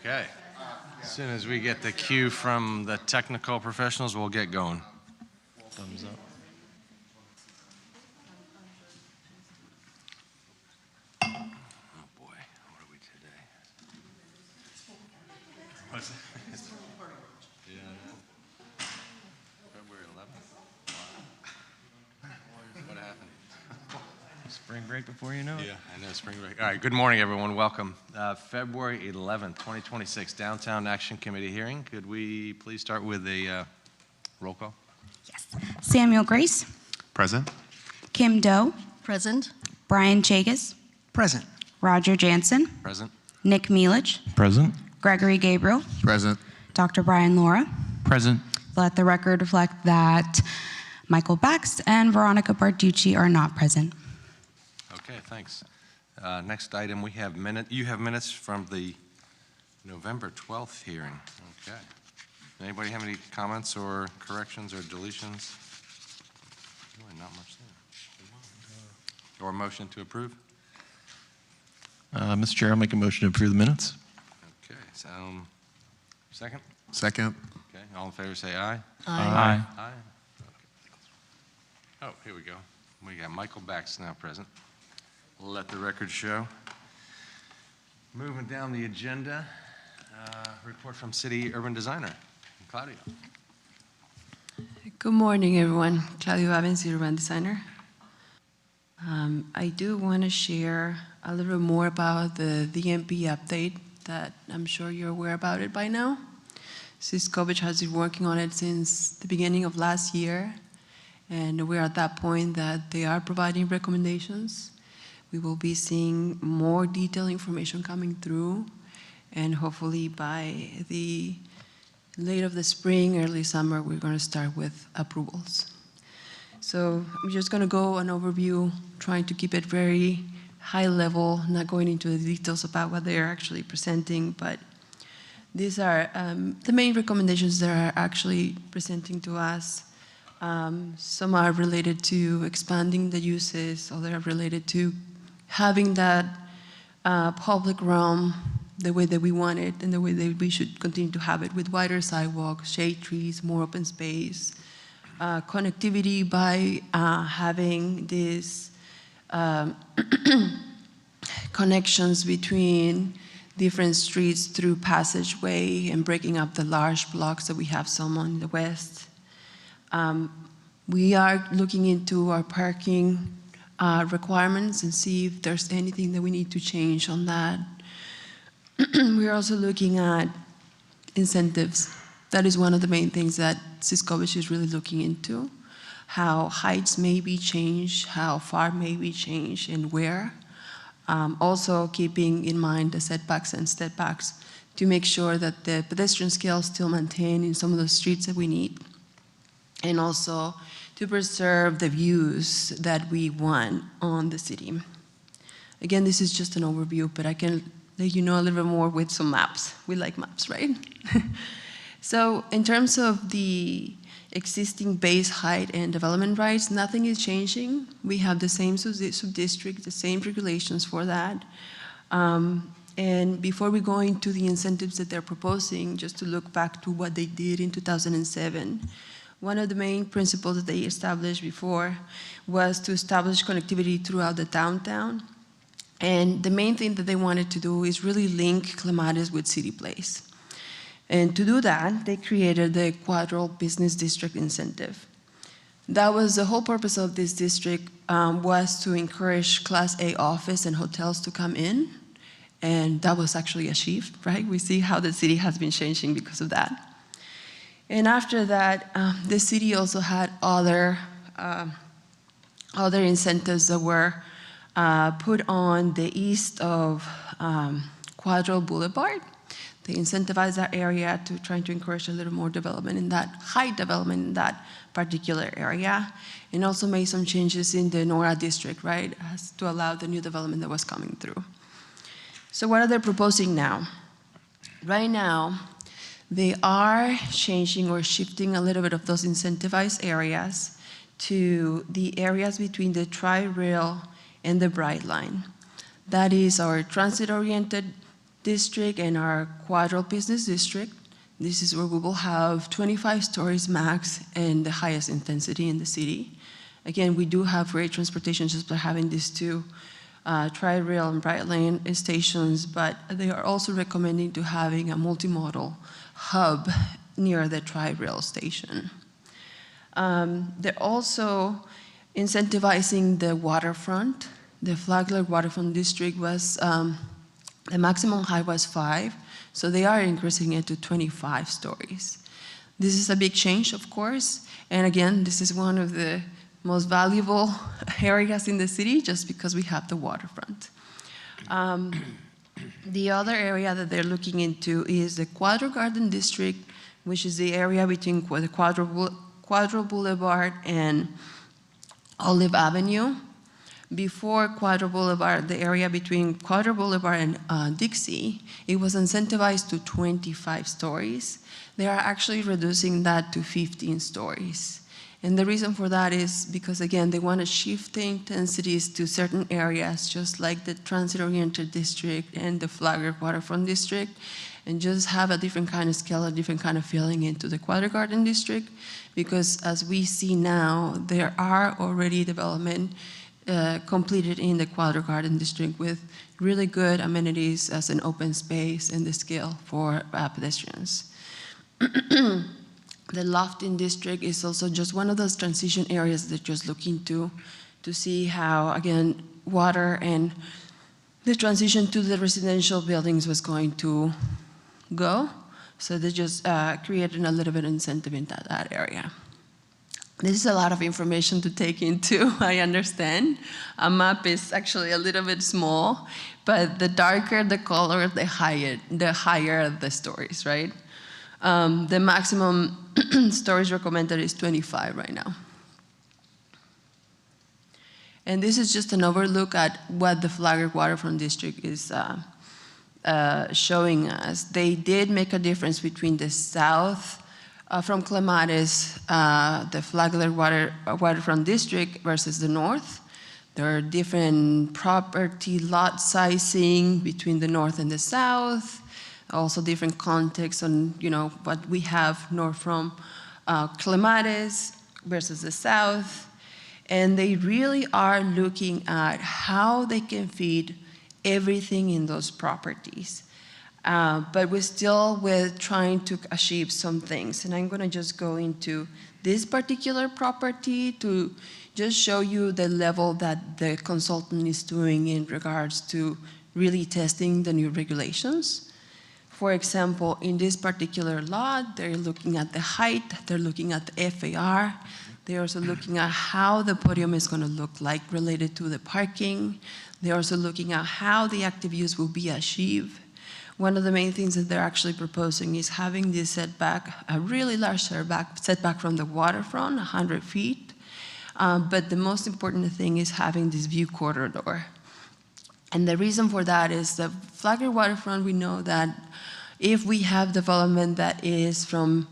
Okay. As soon as we get the cue from the technical professionals, we'll get going. Thumbs up. Oh boy, what are we today? What's it? Yeah. February 11th. Wow. What happened? Spring break before you know it. Yeah, I know, spring break. All right, good morning, everyone. Welcome. February 11th, 2026, Downtown Action Committee hearing. Could we please start with a roll call? Yes. Samuel Grace. Present. Kim Doe. Present. Brian Chagas. Present. Roger Jansen. Present. Nick Mielich. Present. Gregory Gabriel. Present. Dr. Brian Laura. Present. Let the record reflect that Michael Bax and Veronica Barducci are not present. Okay, thanks. Next item, we have you have minutes from the November 12th hearing. Okay. Anybody have any comments or corrections or deletions? Really not much there. Or motion to approve? Mr. Chair, I'll make a motion to approve the minutes. Okay, so second? Second. Okay, all in favor say aye. Aye. Aye. Okay. Oh, here we go. We got Michael Bax now present. We'll let the record show. Moving down the agenda, report from City Urban Designer, Claudia. Good morning, everyone. Claudia Babin, Urban Designer. I do want to share a little more about the DMP update that I'm sure you're aware about it by now. Siskovich has been working on it since the beginning of last year, and we're at that point that they are providing recommendations. We will be seeing more detailed information coming through, and hopefully by the late of the spring, early summer, we're going to start with approvals. So I'm just going to go an overview, trying to keep it very high level, not going into the details about what they are actually presenting, but these are the main recommendations that are actually presenting to us. Some are related to expanding the uses, others are related to having that public realm the way that we want it and the way that we should continue to have it, with wider sidewalks, shade trees, more open space, connectivity by having these connections between different streets through passageway and breaking up the large blocks that we have some on the west. We are looking into our parking requirements and see if there's anything that we need to change on that. We're also looking at incentives. That is one of the main things that Siskovich is really looking into, how heights may be changed, how far may be changed, and where. Also keeping in mind the setbacks and stepbacks to make sure that the pedestrian scale is still maintained in some of the streets that we need, and also to preserve the views that we want on the city. Again, this is just an overview, but I can let you know a little bit more with some maps. We like maps, right? So in terms of the existing base height and development rights, nothing is changing. We have the same sub-district, the same regulations for that. And before we go into the incentives that they're proposing, just to look back to what they did in 2007, one of the main principles that they established before was to establish connectivity throughout the downtown. And the main thing that they wanted to do is really link Clematis with City Place. And to do that, they created the Quadral Business District Incentive. That was the whole purpose of this district, was to encourage Class A office and hotels to come in. And that was actually achieved, right? We see how the city has been changing because of that. And after that, the city also had other incentives that were put on the east of Quadral Boulevard. They incentivized that area to trying to encourage a little more development in that, high development in that particular area, and also made some changes in the Nora district, right, as to allow the new development that was coming through. So what are they proposing now? Right now, they are changing or shifting a little bit of those incentivized areas to the areas between the Tri-Rail and the Bright Line. That is our transit-oriented district and our Quadro business district. This is where we will have 25 stories max and the highest intensity in the city. Again, we do have great transportation just by having these two Tri-Rail and Bright Lane stations, but they are also recommending to having a multimodal hub near the Tri-Rail station. They're also incentivizing the waterfront. The Flagler Waterfront District was, the maximum height was 5, so they are increasing it to 25 stories. This is a big change, of course, and again, this is one of the most valuable areas in the city just because we have the waterfront. The other area that they're looking into is the Quadro Garden District, which is the area between the Quadro Boulevard and Olive Avenue. Before Quadro Boulevard, the area between Quadro Boulevard and Dixie, it was incentivized to 25 stories. They are actually reducing that to 15 stories. And the reason for that is because, again, they want to shift the intensities to certain areas, just like the transit-oriented district and the Flagler Waterfront District, and just have a different kind of scale, a different kind of feeling into the Quadro Garden District, because as we see now, there are already development completed in the Quadro Garden District with really good amenities as an open space and the scale for pedestrians. The Lofton District is also just one of those transition areas that just looking to see how, again, water and the transition to the residential buildings was going to go. So they just created a little bit of incentive in that area. This is a lot of information to take into, I understand. A map is actually a little bit small, but the darker the color, the higher the stories, right? The maximum stories recommended is 25 right now. And this is just an overlook at what the Flagler Waterfront District is showing us. They did make a difference between the south from Clematis, the Flagler Waterfront District versus the north. There are different property lot sizing between the north and the south, also different context on what we have north from Clematis versus the south. And they really are looking at how they can feed everything in those properties. But we're still trying to achieve some things. And I'm gonna just go into this particular property to just show you the level that the consultant is doing in regards to really testing the new regulations. For example, in this particular lot, they're looking at the height, they're looking at the FAR, they're also looking at how the podium is gonna look like related to the parking. They're also looking at how the active use will be achieved. One of the main things that they're actually proposing is having this setback, a really large setback from the waterfront, 100 feet. But the most important thing is having this view corridor. And the reason for that is the Flagler Waterfront, we know that if we have development that is from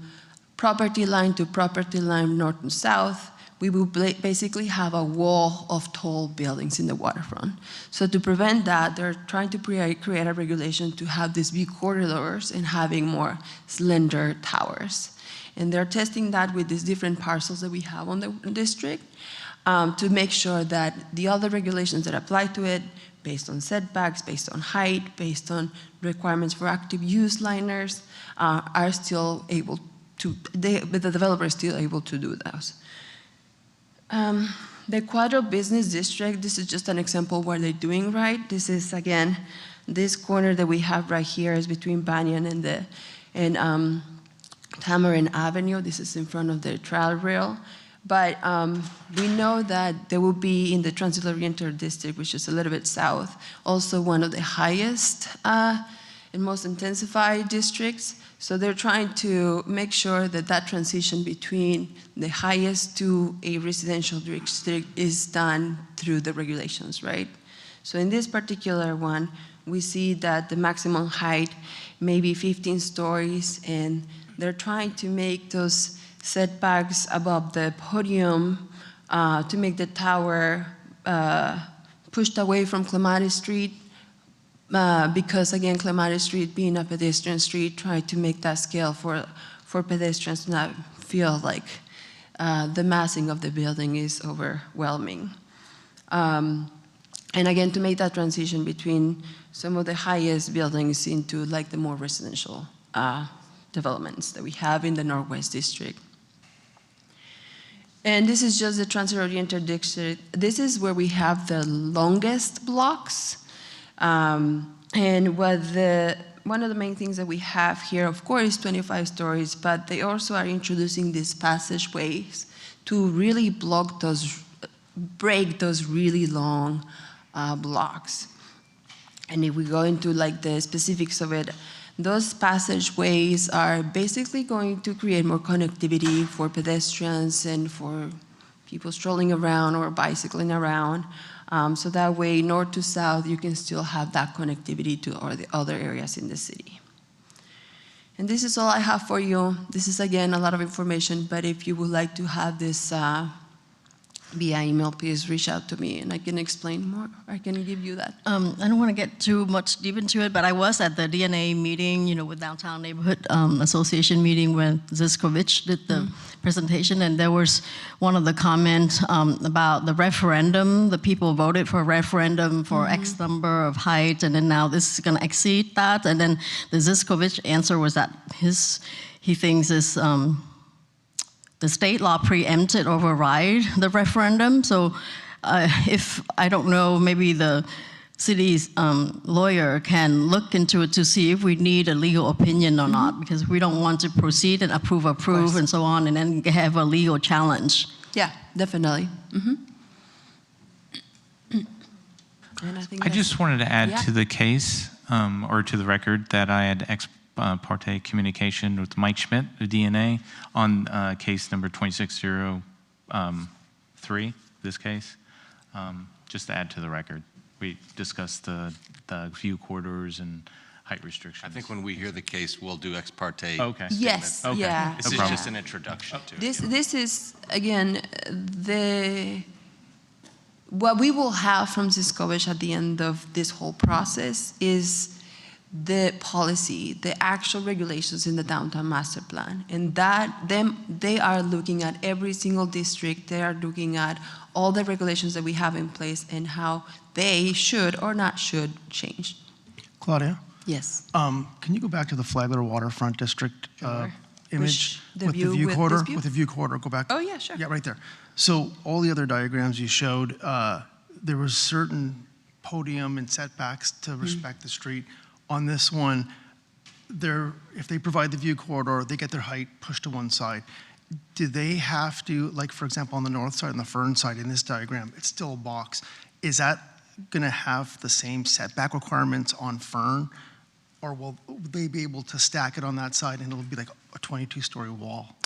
property line to property line, north and south, we will basically have a wall of tall buildings in the waterfront. So to prevent that, they're trying to create a regulation to have these view corridors and having more slender towers. And they're testing that with these different parcels that we have on the district to make sure that the other regulations that apply to it, based on setbacks, based on height, based on requirements for active use liners, are still able to, the developer is still able to do those. The Quadro Business District, this is just an example what they're doing right. This is, again, this corner that we have right here is between Banyan and Tamarin Avenue. This is in front of the trial rail. But we know that there will be in the transit-oriented district, which is a little bit south, also one of the highest and most intensified districts. So they're trying to make sure that that transition between the highest to a residential district is done through the regulations, right? So in this particular one, we see that the maximum height may be 15 stories, and they're trying to make those setbacks above the podium to make the tower pushed away from Clematis Street, because again, Clematis Street being a pedestrian street, try to make that scale for pedestrians to not feel like the massing of the building is overwhelming. And again, to make that transition between some of the highest buildings into like the more residential developments that we have in the Northwest District. And this is just the transit-oriented district. This is where we have the longest blocks. And one of the main things that we have here, of course, is 25 stories, but they also are introducing these passageways to really break those really long blocks. And if we go into like the specifics of it, those passageways are basically going to create more connectivity for pedestrians and for people strolling around or bicycling around. So that way, north to south, you can still have that connectivity to all the other areas in the city. And this is all I have for you. This is, again, a lot of information, but if you would like to have this via email, please reach out to me and I can explain more. I can give you that. I don't want to get too much deep into it, but I was at the DNA meeting, with Downtown Neighborhood Association meeting when Ziskovich did the presentation, and there was one of the comments about the referendum. The people voted for a referendum for X number of height, and then now this is going to exceed that. And then the Ziskovich answer was that he thinks is the state law preempted override the referendum. So if, I don't know, maybe the city's lawyer can look into it to see if we need a legal opinion or not, because we don't want to proceed and approve and so on, and then have a legal challenge. Yeah, definitely. And I just wanted to add Yeah. to the case, or to the record, that I had ex parte communication with Mike Schmidt of DNA on case number 2603, this case. Just to add to the record. We discussed the view corridors and height restrictions. I think when we hear the case, we'll do ex parte. Okay. Yes, Okay. yeah. This is problem. just an introduction to it. This is, again, what we will have from Ziskovich at the end of this whole process is the policy, the actual regulations in the downtown master plan. And they are looking at every single district. They are looking at all the regulations that we have in place and how they should or not should change. Claudia, Yes. can you go back to the Flagler Waterfront District image? the with view the view with corridor? this view? With the view corridor, go back. Oh, yeah, sure. Yeah, right there. So all the other diagrams you showed, there was certain podium and setbacks to respect the street. On this one, if they provide the view corridor, they get their height pushed to one side. Do they have to, like for example, on the north side and the Fern side in this diagram, it's still a box. Is that going to have the same setback requirements on Fern? Or will they be able to stack it on that side and it'll be like a 22-story wall?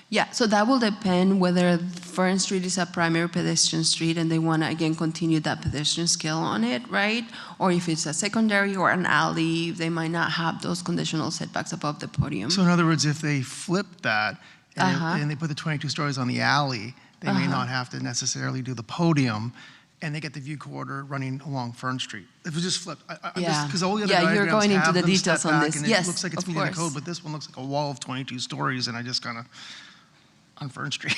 Yeah, so that will depend whether Fern Street is a primary pedestrian street and they want to, again, continue that pedestrian scale on it, right? Or if it's a secondary or an alley, they might not have those conditional setbacks above the podium. So in other words, if they flip that and they put the 22 stories on the alley, they may not have to necessarily do the podium, and they get the view corridor running along Fern Street. If it was just flipped, because all the other diagrams you're going into have the them details step on back, this. and Yes, it looks like it's of meeting the course. code, but this one looks like a wall of 22 stories, and I just kind of on Fern Street.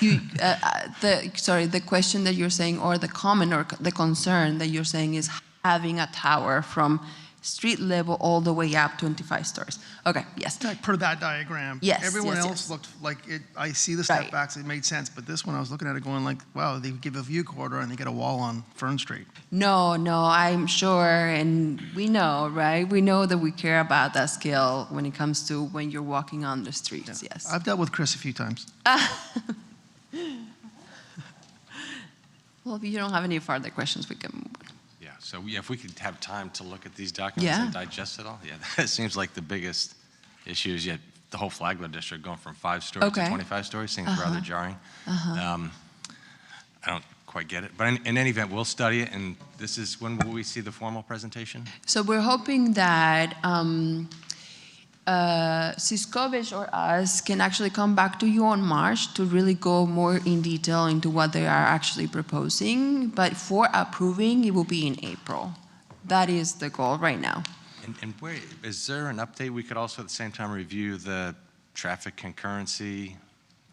The question that you're saying, or the comment or the concern that you're saying is having a tower from street level all the way up 25 stories. Okay, yes. Like per that diagram. Yes, Everyone yes, else yes. looked like it. I see the Right. step backs, it made sense, but this one I was looking at it going like, wow, they give a view corridor and they get a wall on Fern Street. No, I'm sure, and we know, right? We know that we care about that scale when it comes to when you're walking on the streets, yes. I've dealt with Chris a few times. Well, if you don't have any further questions, we can move on. Yeah, so if we could have time to look at these documents Yeah. and digest it all, that seems like the biggest issue is yet the whole Flagler district going from 5 stories Okay. to 25 stories seems rather jarring. I don't quite get it, but in any event, we'll study it, and this is, when will we see the formal presentation? So we're hoping that Ziskovich or us can actually come back to you on March to really go more in detail into what they are actually proposing. But for approving, it will be in April. that is the goal right now. And where, is there an update? We could also at the same time review the traffic concurrency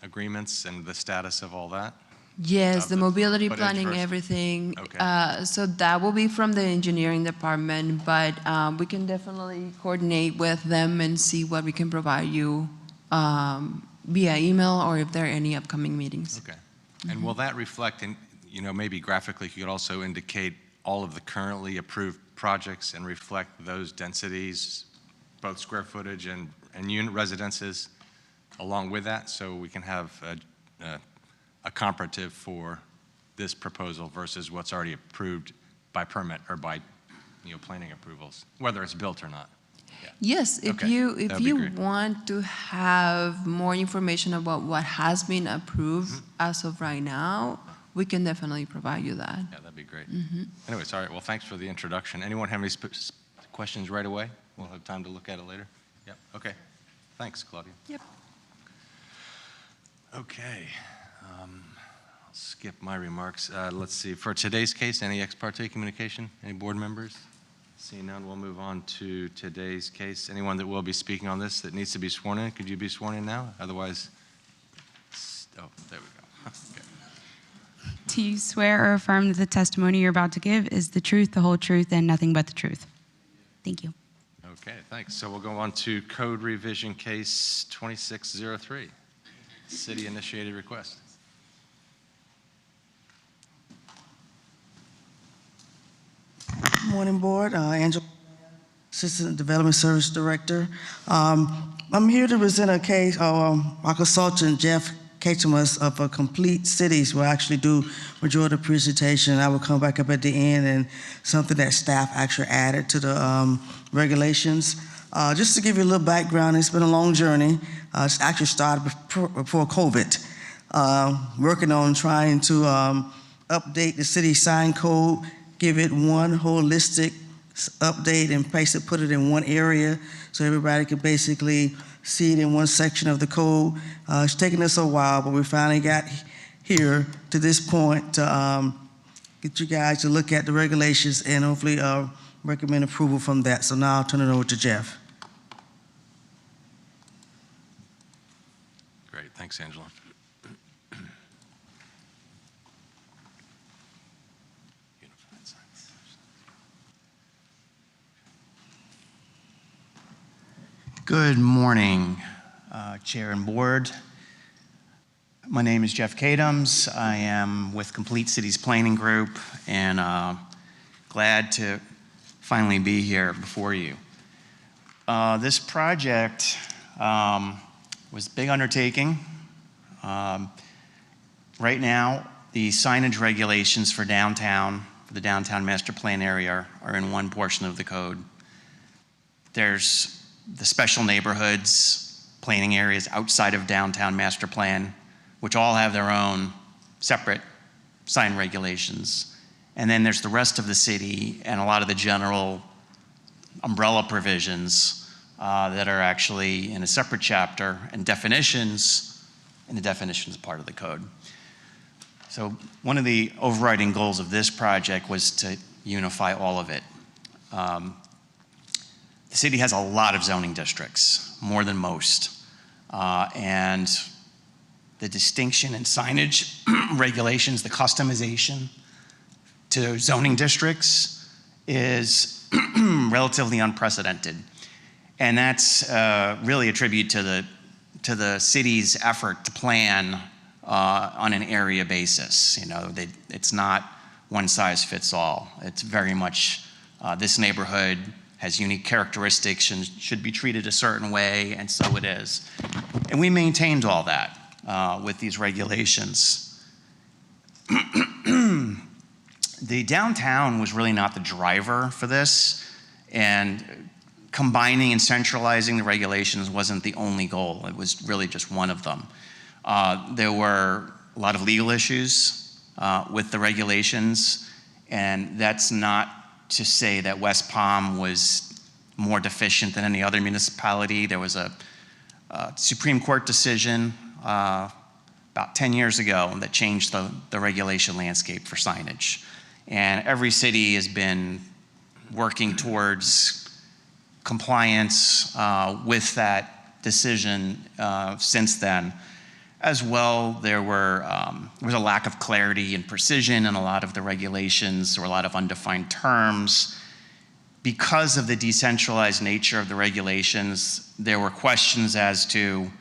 agreements and the status of all that? Yes, the mobility but planning, first- everything. Okay. So that will be from the engineering department, but we can definitely coordinate with them and see what we can provide you via email or if there are any upcoming meetings. Okay. And will that reflect in, maybe graphically, you could also indicate all of the currently approved projects and reflect those densities, both square footage and unit residences along with that, so we can have a comparative for this proposal versus what's already approved by permit or by, planning approvals, whether it's built or not. Yeah. Yes, if Okay, you that'd be great. want to have more information about what has been approved as of right now, we can definitely provide you that. Yeah, that'd be great. Anyways, all right, well, thanks for the introduction. Anyone have any questions right away? We'll have time to look at it later. Yep, okay. Thanks, Claudia. Yep. Okay. I'll skip my remarks. Let's see, for today's case, any ex parte communication? Any board members? Seeing none, we'll move on to today's case. Anyone that will be speaking on this that needs to be sworn in, could you be sworn in now? Otherwise, oh, there we go. Okay. Do you swear or affirm that the testimony you're about to give is the truth, the whole truth, and nothing but the truth? Thank you. Okay, thanks. So we'll go on to code revision case 2603, city initiated request. Morning, Board. Angela, Assistant Development Service Director. I'm here to present a case. My consultant, Jeff Kachamus of Complete Cities, will actually do majority of the presentation. I will come back up at the end and something that staff actually added to the regulations. Just to give you a little background, it's been a long journey. It's actually started before COVID. Working on trying to update the city sign code, give it one holistic update and basically put it in one area so everybody could basically see it in one section of the code. It's taken us a while, but we finally got here to this point to get you guys to look at the regulations and hopefully recommend approval from that. So now I'll turn it over to Jeff. Great, thanks, Angela. Good morning, Chair and Board. My name is Jeff Kadams. I am with Complete Cities Planning Group and glad to finally be here before you. This project was a big undertaking. Right now, the signage regulations for downtown, for the downtown master plan area are in one portion of the code. There's the special neighborhoods, planning areas outside of downtown master plan, which all have their own separate sign regulations. And then there's the rest of the city and a lot of the general umbrella provisions that are actually in a separate chapter and definitions in the definitions part of the code. So one of the overriding goals of this project was to unify all of it. The city has a lot of zoning districts, more than most. And the distinction in signage regulations, the customization to zoning districts is relatively unprecedented. And that's really a tribute to the city's effort to plan on an area basis. It's not one size fits all. It's very much this neighborhood has unique characteristics and should be treated a certain way, and so it is. And we maintained all that with these regulations. The downtown was really not the driver for this, and combining and centralizing the regulations wasn't the only goal. It was really just one of them. There were a lot of legal issues with the regulations, and that's not to say that West Palm was more deficient than any other municipality. There was a Supreme Court decision about 10 years ago that changed the regulation landscape for signage. And every city has been working towards compliance with that decision since then. As well, there was a lack of clarity and precision in a lot of the regulations, or a lot of undefined terms. Because of the decentralized nature of the regulations, there were questions as to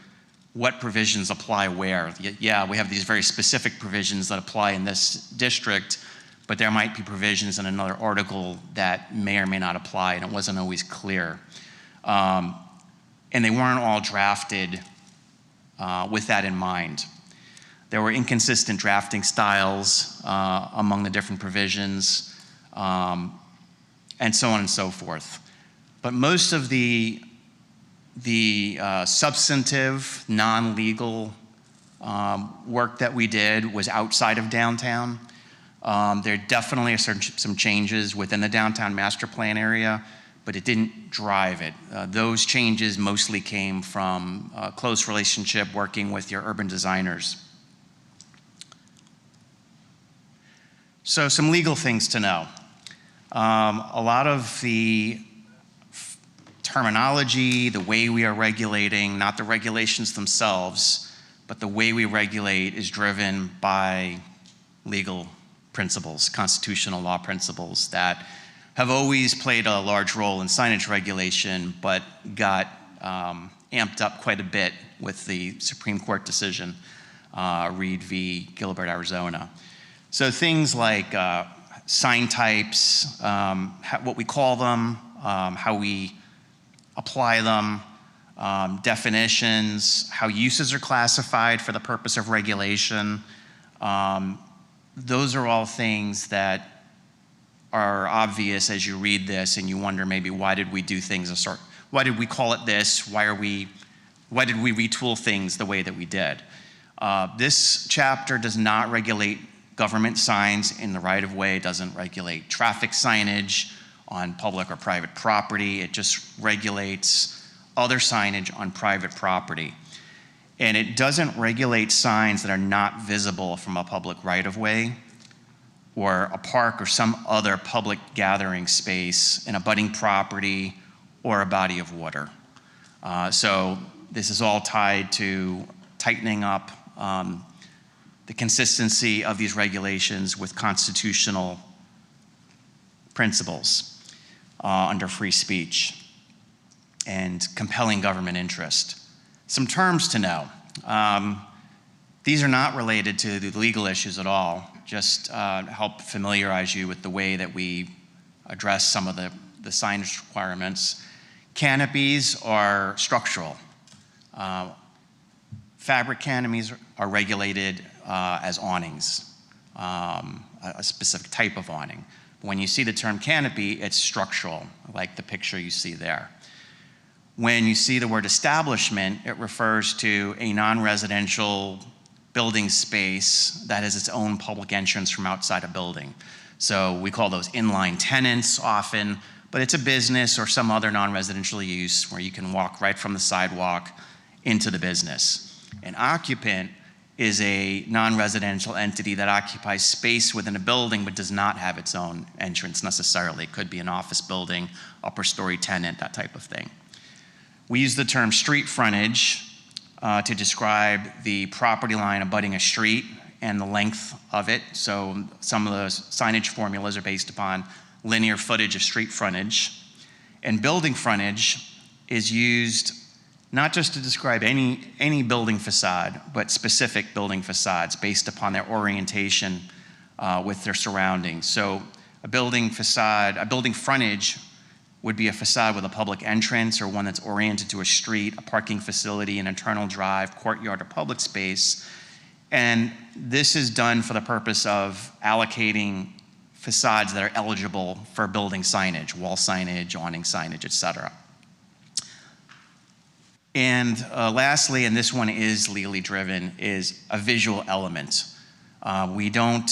what provisions apply where. Yeah, we have these very specific provisions that apply in this district, but there might be provisions in another article that may or may not apply, and it wasn't always clear. And they weren't all drafted with that in mind. There were inconsistent drafting styles among the different provisions, and so on and so forth. But most of the substantive, non-legal work that we did was outside of downtown. There definitely are some changes within the downtown master plan area, but it didn't drive it. Those changes mostly came from a close relationship working with your urban designers. So some legal things to know. A lot of the terminology, the way we are regulating, not the regulations themselves, but the way we regulate is driven by legal principles, constitutional law principles that have always played a large role in signage regulation, but got amped up quite a bit with the Supreme Court decision, Reed v. Gilbert, Arizona. So things like sign types, what we call them, how we apply them, definitions, how uses are classified for the purpose of regulation. Those are all things that are obvious as you read this and you wonder maybe why did we do things why did we call it this? Why did we retool things the way that we did? This chapter does not regulate government signs in the right of way. It doesn't regulate traffic signage on public or private property. It just regulates other signage on private property. And it doesn't regulate signs that are not visible from a public right of way or a park or some other public gathering space in a abutting property or a body of water. So this is all tied to tightening up the consistency of these regulations with constitutional principles under free speech and compelling government interest. Some terms to know. These are not related to the legal issues at all, just help familiarize you with the way that we address some of the signage requirements. Canopies are structural. Fabric canopies are regulated as awnings, a specific type of awning. When you see the term canopy, it's structural, like the picture you see there. When you see the word establishment, it refers to a non-residential building space that has its own public entrance from outside a building. So we call those inline tenants often, but it's a business or some other non-residential use where you can walk right from the sidewalk into the business. An occupant is a non-residential entity that occupies space within a building but does not have its own entrance necessarily. It could be an office building, upper story tenant, that type of thing. We use the term street frontage to describe the property line abutting a street and the length of it. So some of those signage formulas are based upon linear footage of street frontage. And building frontage is used not just to describe any building facade, but specific building facades based upon their orientation with their surroundings. So a building facade, a building frontage would be a facade with a public entrance or one that's oriented to a street, a parking facility, an internal drive, courtyard, or public space. And this is done for the purpose of allocating facades that are eligible for building signage, wall signage, awning signage, et cetera. And lastly, and this one is legally driven, is a visual element. We don't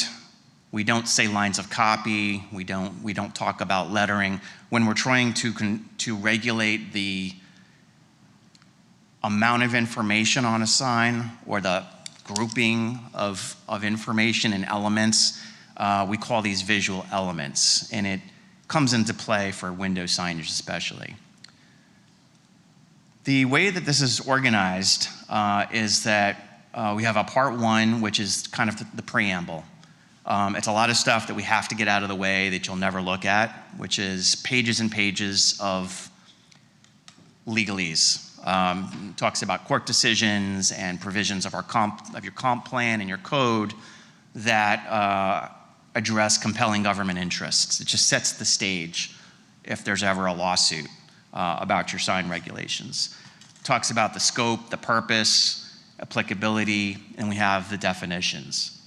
say lines of copy. We don't talk about lettering. When we're trying to regulate the amount of information on a sign or the grouping of information and elements, we call these visual elements. And comes into play for window signage especially. The way that this is organized is that we have a part one, which is kind of the preamble. It's a lot of stuff that we have to get out of the way that you'll never look at, which is pages and pages of legalese. Talks about court decisions and provisions of your comp plan and your code that address compelling government interests. It just sets the stage if there's ever a lawsuit about your sign regulations. Talks about the scope, the purpose, applicability, and we have the definitions.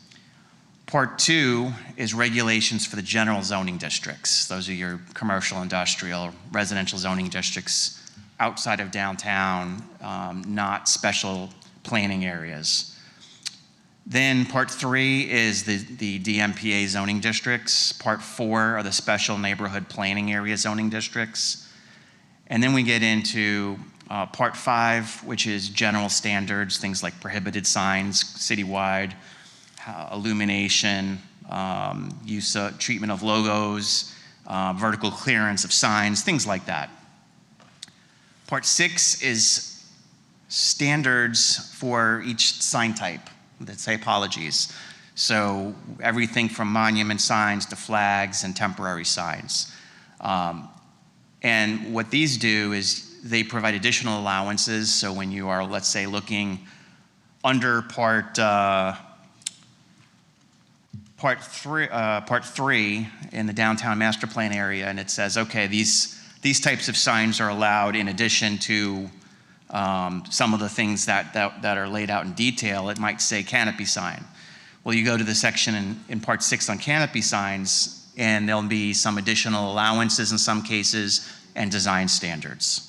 Part two is regulations for the general zoning districts. Those are your commercial, industrial, residential zoning districts outside of downtown, not special planning areas. Then part three is the DMPA zoning districts. Part four are the special neighborhood planning area zoning districts. And then we get into part five, which is general standards, things like prohibited signs citywide, illumination, treatment of logos, vertical clearance of signs, things like that. Part six is standards for each sign type, the typologies. So everything from monument signs to flags and temporary signs. And what these do is they provide additional allowances. So when you are, let's say, looking under part three in the downtown master plan area, and it says, okay, these types of signs are allowed in addition to some of the things that are laid out in detail. It might say canopy sign. Well, you go to the section in part six on canopy signs, and there'll be some additional allowances in some cases and design standards.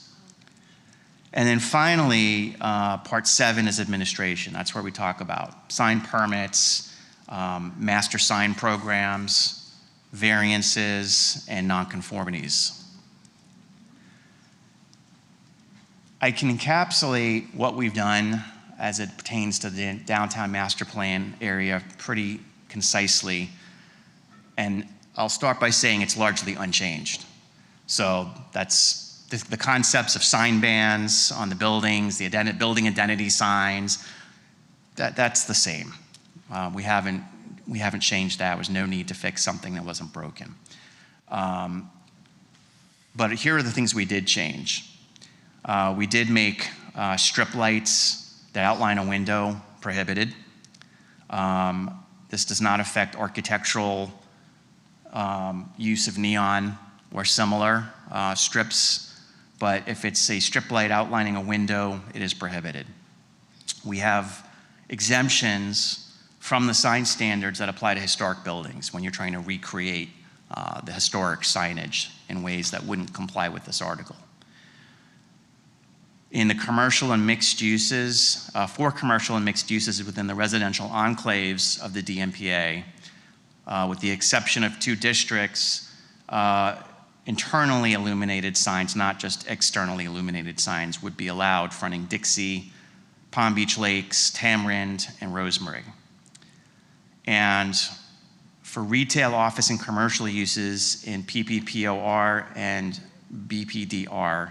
And then finally, part seven is administration. That's where we talk about sign permits, master sign programs, variances, and nonconformities. I can encapsulate what we've done as it pertains to the downtown master plan area pretty concisely. And I'll start by saying it's largely unchanged. So that's the concepts of sign bans on the buildings, the building identity signs, that's the same. We haven't changed that. There was no need to fix something that wasn't broken. But here are the things we did change. We did make strip lights that outline a window prohibited. This does not affect architectural use of neon or similar strips, but if it's a strip light outlining a window, it is prohibited. We have exemptions from the sign standards that apply to historic buildings when you're trying to recreate the historic signage in ways that wouldn't comply with this article. In the commercial and mixed uses, for commercial and mixed uses within the residential enclaves of the DMPA, with the exception of two districts, internally illuminated signs, not just externally illuminated signs, would be allowed fronting Dixie, Palm Beach Lakes, Tamarind, and Rosemary. And for retail, office, and commercial uses in PPPOR and BPDR,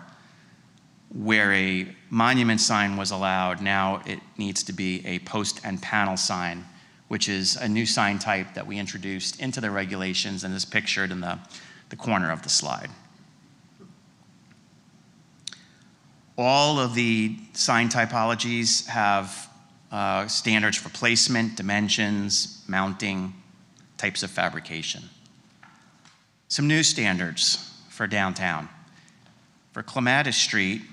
where a monument sign was allowed, now it needs to be a post and panel sign, which is a new sign type that we introduced into the regulations and is pictured in the corner of the slide. All of the sign typologies have standards for placement, dimensions, mounting, types of fabrication. Some new standards for downtown. For Clematis Street,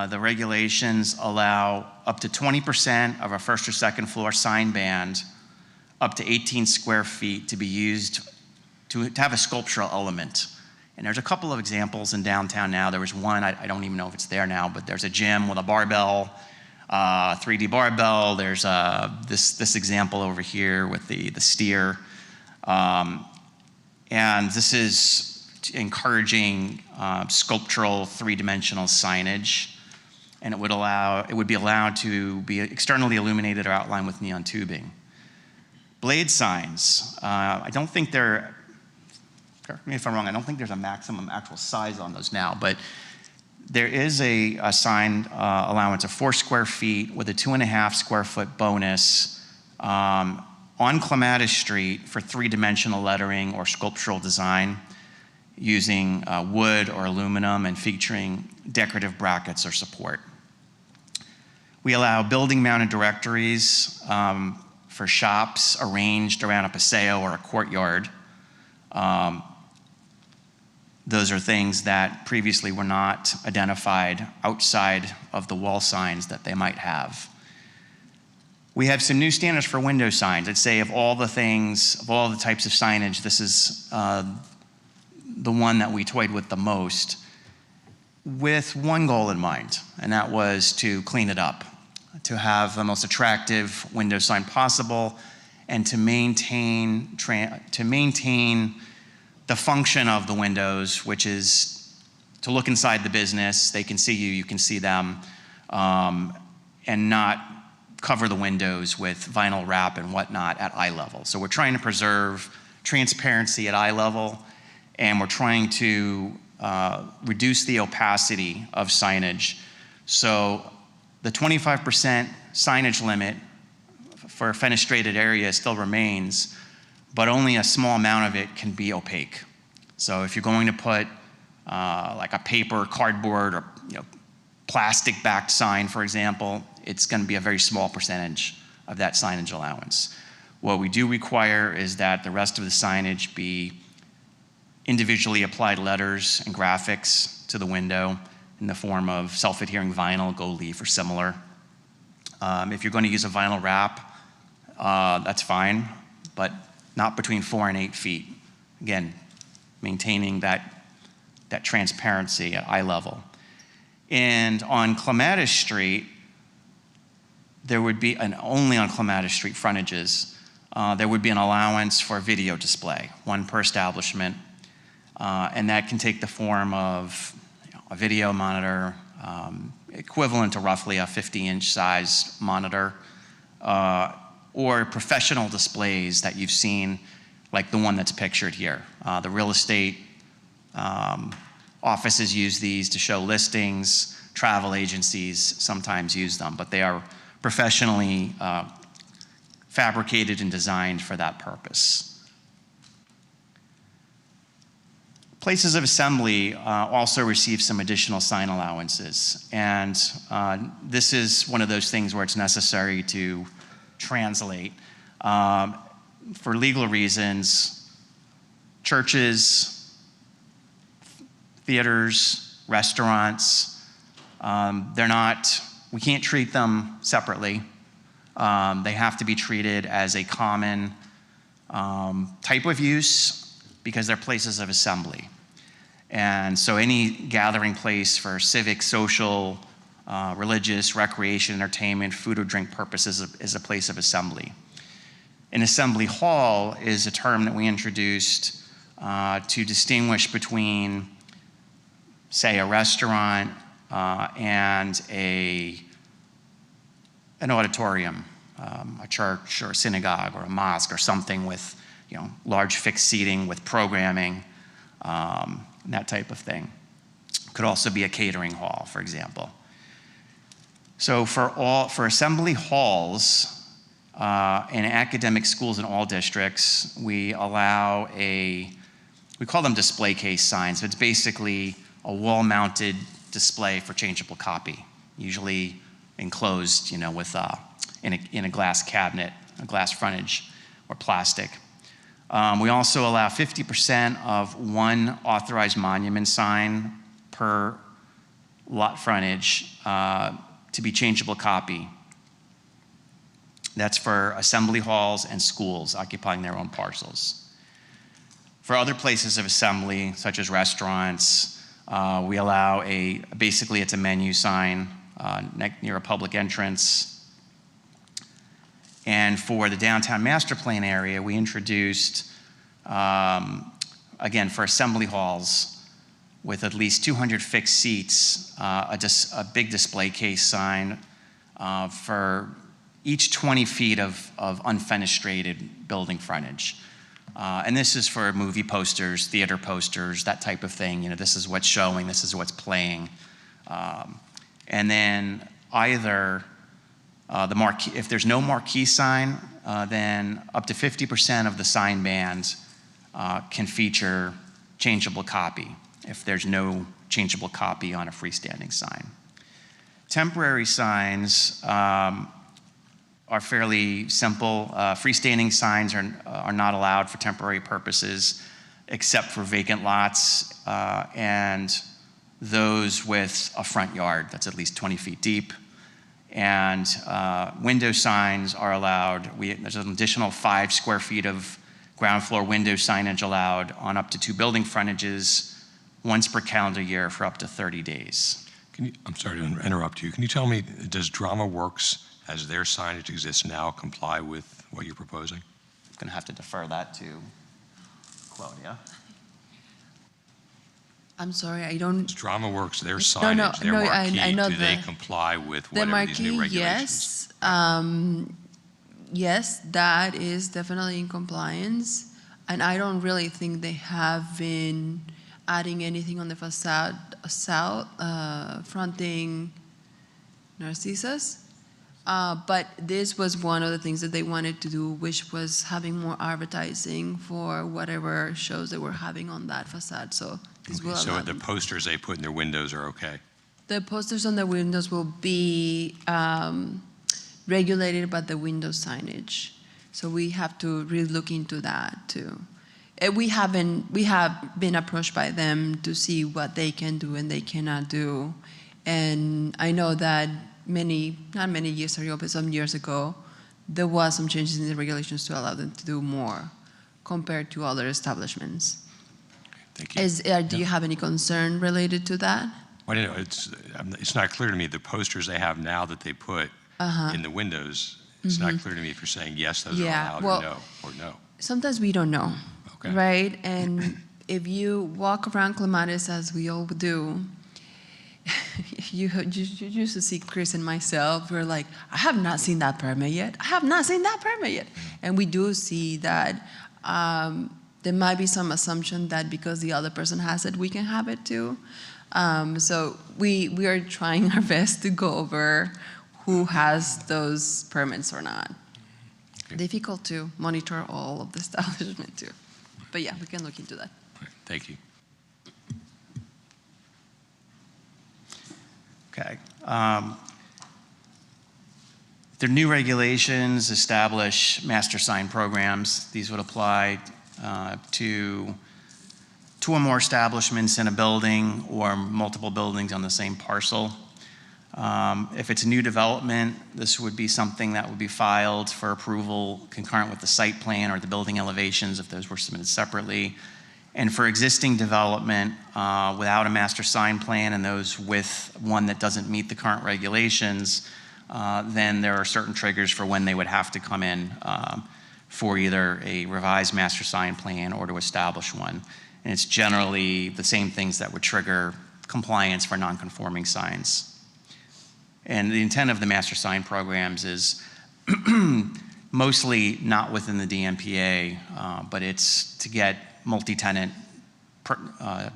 the regulations allow up to 20% of a first or second floor sign band, up to 18 square feet, to be used to have a sculptural element. And there's a couple of examples in downtown now. There was one, I don't even know if it's there now, but there's a gym with a barbell, 3D barbell. There's this example over here with the steer. And this is encouraging sculptural three-dimensional signage. And it would be allowed to be externally illuminated or outlined with neon tubing. Blade signs, I don't think they're correct me if I'm wrong, I don't think there's a maximum actual size on those now, but there is a sign allowance of 4 square feet with a 2.5 square foot bonus on Clematis Street for 3-dimensional lettering or sculptural design using wood or aluminum and featuring decorative brackets or support. We allow building-mounted directories for shops arranged around a paseo or a courtyard. Those are things that previously were not identified outside of the wall signs that they might have. We have some new standards for window signs. I'd say of all the things, of all the types of signage, this is the one that we toyed with the most, with one goal in mind, and that was to clean it up, to have the most attractive window sign possible, and to maintain the function of the windows, which is to look inside the business. They can see you, you can see them, and not cover the windows with vinyl wrap and whatnot at eye level. So we're trying to preserve transparency at eye level, and we're trying to reduce the opacity of signage. So the 25% signage limit for a fenestrated area still remains, but only a small amount of it can be opaque. So if you're going to put like a paper, cardboard, or plastic-backed sign, for example, it's going to be a very small percentage of that signage allowance. What we do require is that the rest of the signage be individually applied letters and graphics to the window in the form of self-adhering vinyl, gold leaf, or similar. If you're going to use a vinyl wrap, that's fine, but not between 4 and 8 feet. Again, maintaining that transparency at eye level. And on Clematis Street, there would be, and only on Clematis Street frontages, there would be an allowance for video display, 1 per establishment, and that can take the form of a video monitor, equivalent to roughly a 50-inch size monitor, or professional displays that you've seen, like the one that's pictured here. The real estate offices use these to show listings. Travel agencies sometimes use them, but they are professionally fabricated and designed for that purpose. Places of assembly also receive some additional sign allowances, and this is one of those things where it's necessary to translate. For legal reasons, churches, theaters, restaurants, we can't treat them separately. They have to be treated as a common type of use because they're places of assembly. And so any gathering place for civic, social, religious, recreation, entertainment, food or drink purposes is a place of assembly. An assembly hall is a term that we introduced to distinguish between, say, a restaurant and an auditorium, a church or a synagogue or a mosque or something with large fixed seating with programming, that type of thing. Could also be a catering hall, for example. So for assembly halls in academic schools in all districts, we allow we call them display case signs, but it's basically a wall-mounted display for changeable copy, usually enclosed, with in a glass cabinet, a glass frontage, or plastic. We also allow 50% of 1 authorized monument sign per lot frontage to be changeable copy. That's for assembly halls and schools occupying their own parcels. For other places of assembly, such as restaurants, we allow basically it's a menu sign near a public entrance. And for the downtown master plan area, we introduced, again, for assembly halls with at least 200 fixed seats, a big display case sign for each 20 feet of unfenestrated building frontage. And this is for movie posters, theater posters, that type of thing. You know, this is what's showing, this is what's playing. And then either the marquee, if there's no marquee sign, then up to 50% of the sign bands can feature changeable copy if there's no changeable copy on a freestanding sign. Temporary signs are fairly simple. Freestanding signs are not allowed for temporary purposes except for vacant lots and those with a front yard that's at least 20 feet deep. And window signs are allowed. There's an additional 5 square feet of ground floor window signage allowed on up to 2 building frontages once per calendar year for up to 30 days. I'm sorry to interrupt you. Can you tell me, does DramaWorks, as their signage exists now, comply with what you're proposing? I'm going to have to defer that to Claudia. I'm sorry, I don't. Does DramaWorks, their signage, their marquee, I know do they comply with the whatever these new marquee, regulations? yes. Yes, that is definitely in compliance. And I don't really think they have been adding anything on the facade south, fronting Narcissus. But this was one of the things that they wanted to do, which was having more advertising for whatever shows they were having on that facade. So this will So allow the them. posters they put in their windows are okay? The posters on the windows will be regulated by the window signage. So we have to really look into that too. We have been approached by them to see what they can do and they cannot do. And I know that not many years ago, but some years ago, there was some changes in the regulations to allow them to do more compared to other establishments. Thank you. Do you have any concern related to that? Well, you know, it's not clear to me, the posters they have now that they put in the windows, it's not clear to me if you're saying yes, those are allowed, or no. Sometimes we don't know, Okay. right? And if you walk around Clematis, as we all do, you used to see Chris and myself, we're like, I have not seen that permit yet. I have not seen that permit yet. And we do see that there might be some assumption that because the other person has it, we can have it too. So we are trying our best to go over who has those permits or not. Okay. Difficult to monitor all of the establishment too. But yeah, we can look into that. All right, thank you. Okay. The new regulations establish master sign programs. These would apply to 2 or more establishments in a building or multiple buildings on the same parcel. If it's a new development, this would be something that would be filed for approval concurrent with the site plan or the building elevations if those were submitted separately. And for existing development without a master sign plan and those with one that doesn't meet the current regulations, then there are certain triggers for when they would have to come in for either a revised master sign plan or to establish one. And it's generally the same things that would trigger compliance for non-conforming signs. And the intent of the master sign programs is mostly not within the DMPA, but it's to get multi-tenant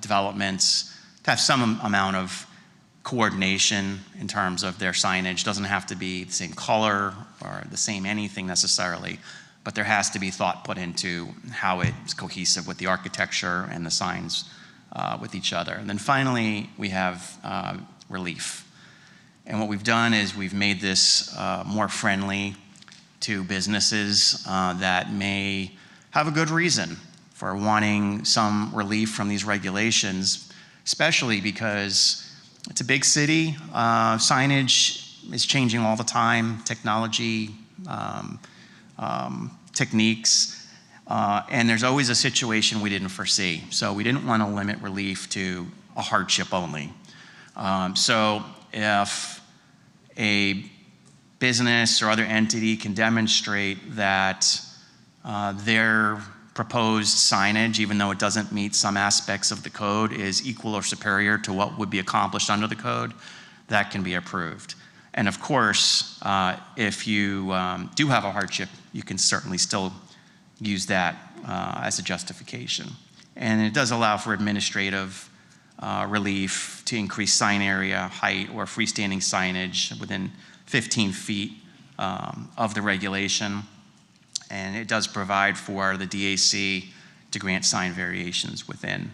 developments to have some amount of coordination in terms of their signage. Doesn't have to be the same color or the same anything necessarily, but there has to be thought put into how it's cohesive with the architecture and the signs with each other. And then finally, we have relief. And what we've done is we've made this more friendly to businesses that may have a good reason for wanting some relief from these regulations, especially because it's a big city. Signage is changing all the time, technology, techniques, and there's always a situation we didn't foresee. So we didn't want to limit relief to a hardship only. So if a business or other entity can demonstrate that their proposed signage, even though it doesn't meet some aspects of the code, is equal or superior to what would be accomplished under the code, that can be approved. And of course, if you do have a hardship, you can certainly still use that as a justification. And it does allow for administrative relief to increase sign area, height, or freestanding signage within 15 feet of the regulation. And it does provide for the DAC to grant sign variations within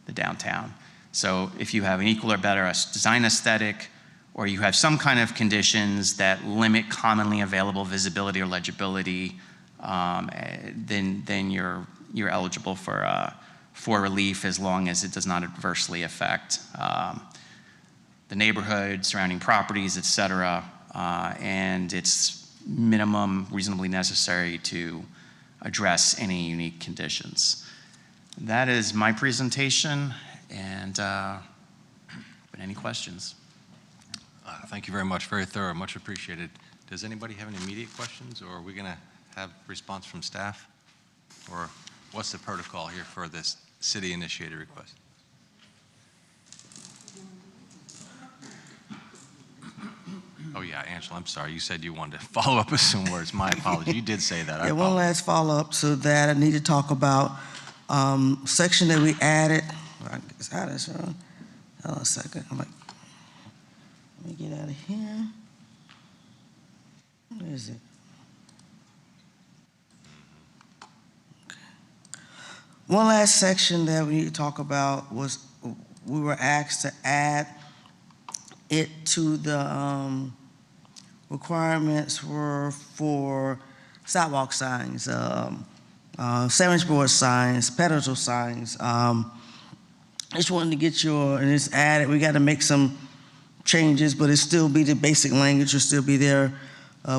the downtown. So if you have an equal or better design aesthetic, or you have some kind of conditions that limit commonly available visibility or legibility, then you're eligible for relief as long as it does not adversely affect the neighborhood, surrounding properties, et cetera, and it's minimum reasonably necessary to address any unique conditions. That is my presentation, and any questions? Thank you very much. Very thorough. Much appreciated. Does anybody have any immediate questions, or are we going to have response from staff? Or what's the protocol here for this city-initiated request? Oh, yeah, Angela, I'm sorry. You said you wanted to follow up with some words. My apology. You did say that. Yeah, one last follow-up to that. I need to talk about section that we added. Hold on a second. Let me get out of here. Where is it? Okay. One last section that we need to talk about was we were asked to add it to the requirements were for sidewalk signs, sandwich board signs, pedestal signs. I just wanted to get and it's added. We got to make some changes, but it still be the basic language will still be there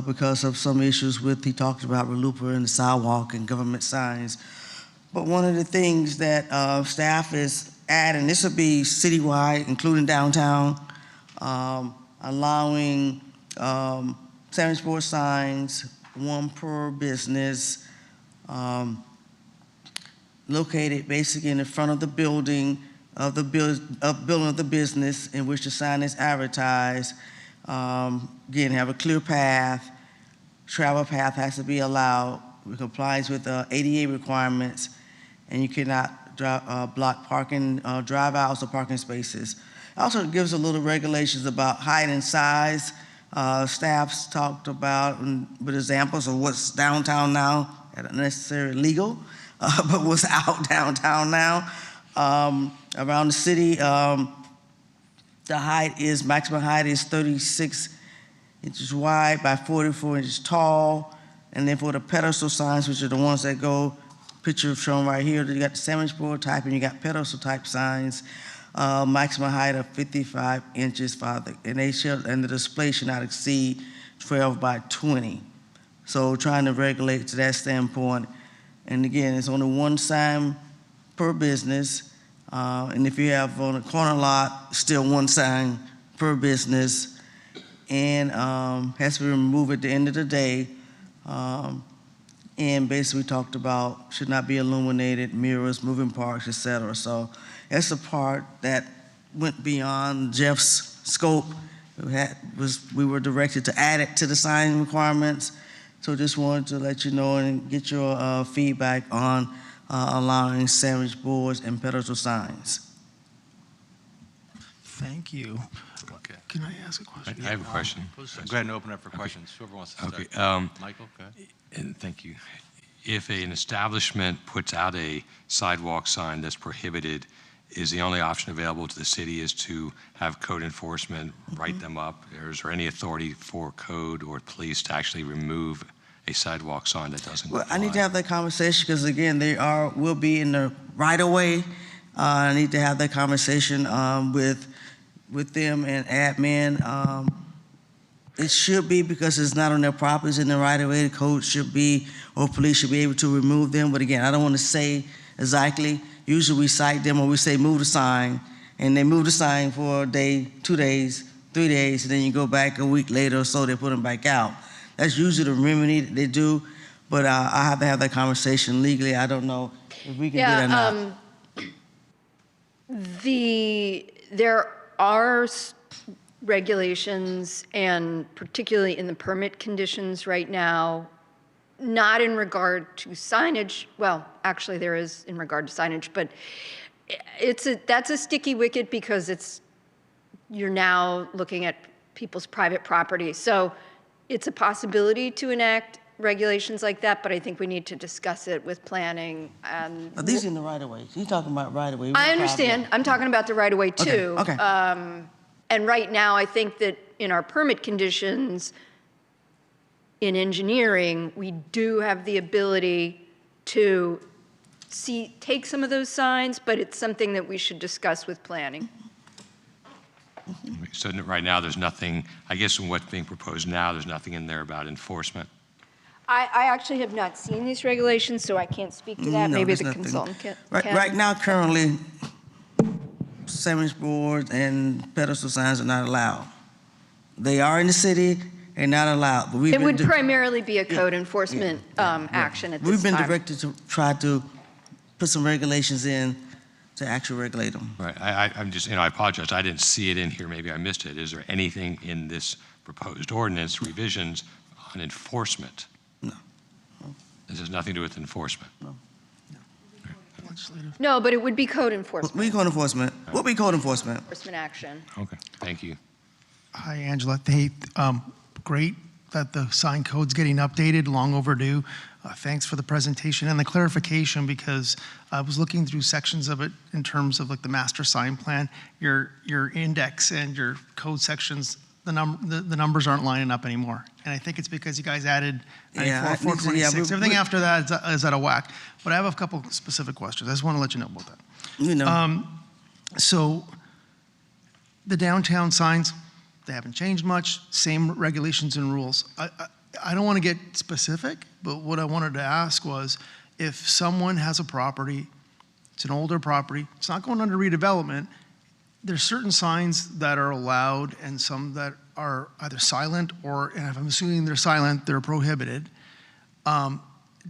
because of some issues with, he talked about RLUIPA and the sidewalk and government signs. But one of the things that staff is adding, this will be citywide, including downtown, allowing sandwich board signs, one per business, located basically in the front of the building of the business in which the sign is advertised. Again, have a clear path. Travel path has to be allowed. It complies with ADA requirements, and you cannot block parking, drive-outs or parking spaces. Also, it gives a little regulations about height and size. Staff's talked about with examples of what's downtown now, not necessarily legal, but what's out downtown now. Around the city, the maximum height is 36 inches wide by 44 inches tall. And then for the pedestal signs, which are the ones that go, picture shown right here, you got the sandwich board type and you got pedestal type signs, maximum height of 55 inches, and the display should not exceed 12 by 20. So trying to regulate to that standpoint. And again, it's only one sign per business. And if you have on a corner lot, still one sign per business. And has to be removed at the end of the day. And basically talked about should not be illuminated, mirrors, moving parts, et cetera. So that's the part that went beyond Jeff's scope. We were directed to add it to the sign requirements. So just wanted to let you know and get your feedback on allowing sandwich boards and pedestal signs. Thank you. Okay. Can I ask a question? I have a question. Go ahead and open up for questions. Whoever wants to start. Okay, Michael, go ahead. And thank you. If an establishment puts out a sidewalk sign that's prohibited, is the only option available to the city is to have code enforcement write them up? Or is there any authority for code or police to actually remove a sidewalk sign that doesn't comply? Well, I need to have that conversation because again, will be in the right of way. I need to have that conversation with them and admin. It should be because it's not on their properties in the right of way. The code should be, or police should be able to remove them. But again, I don't want to say exactly. Usually we cite them or we say move the sign, and they move the sign for a day, 2 days, 3 days, and then you go back a week later or so, they put them back out. That's usually the remedy that they do, but I have to have that conversation legally. I don't know if we can do that or not. There are regulations, and particularly in the permit conditions right now, not in regard to signage, well, actually there is in regard to signage, but that's a sticky wicket because you're now looking at people's private property. So it's a possibility to enact regulations like that, but I think we need to discuss it with planning. And These in the right of way. You're talking about right of way. I understand. I'm talking about the right of way too. Okay. And right now, I think that in our permit conditions, in engineering, we do have the ability to take some of those signs, but it's something that we should discuss with planning. So right now, there's nothing, I guess in what's being proposed now, there's nothing in there about enforcement. I actually have not seen these regulations, so I can't speak to that. No, Maybe there's the nothing. consultant can. Right now, currently, 7-inch boards and pedestal signs are not allowed. They are in the city and not allowed. But It would primarily be a code enforcement action at this time. We've been directed to try to put some regulations in to actually regulate them. Right, I'm just, I apologize, I didn't see it in here, maybe I missed it. Is there anything in this proposed ordinance revisions on enforcement? No. This has nothing to do with enforcement? No. No, but it would be code enforcement. We code enforcement. What we code enforcement? Enforcement action. Okay, thank you. Hi, Angela. Hey, great that the sign code's getting updated, long overdue. Thanks for the presentation and the clarification, because I was looking through sections of it in terms of like the master sign plan. Your index and your code sections, the numbers aren't lining up anymore. And I think it's because you guys added 94, 426. Everything after that is out of whack. But I have a couple specific questions. I just want to let you know about that. You know. So the downtown signs, they haven't changed much, same regulations and rules. I don't want to get specific, but what I wanted to ask was, if someone has a property, it's an older property, it's not going under redevelopment, there's certain signs that are allowed and some that are either silent or, and if I'm assuming they're silent, they're prohibited.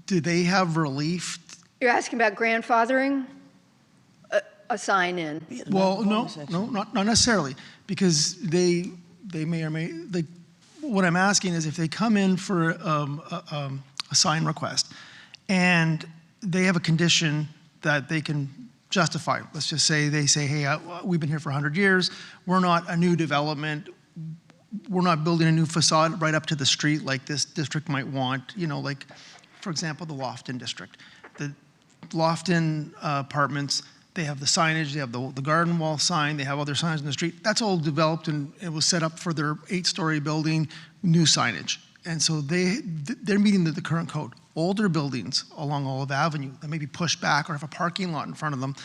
Do they have relief? You're asking about grandfathering a sign in? Well, no, not necessarily, because they may or may, what I'm asking is if they come in for a sign request and they have a condition that they can justify. Let's just say they say, hey, we've been here for 100 years. We're not a new development. We're not building a new facade right up to the street like this district might want. Like, for example, the Lofton district. The Lofton apartments, they have the signage, they have the garden wall sign, they have other signs in the street. That's all developed and it was set up for their 8-story building, new signage. And so they're meeting the current code. Older buildings along Olive Avenue that may be pushed back or have a parking lot in front of them,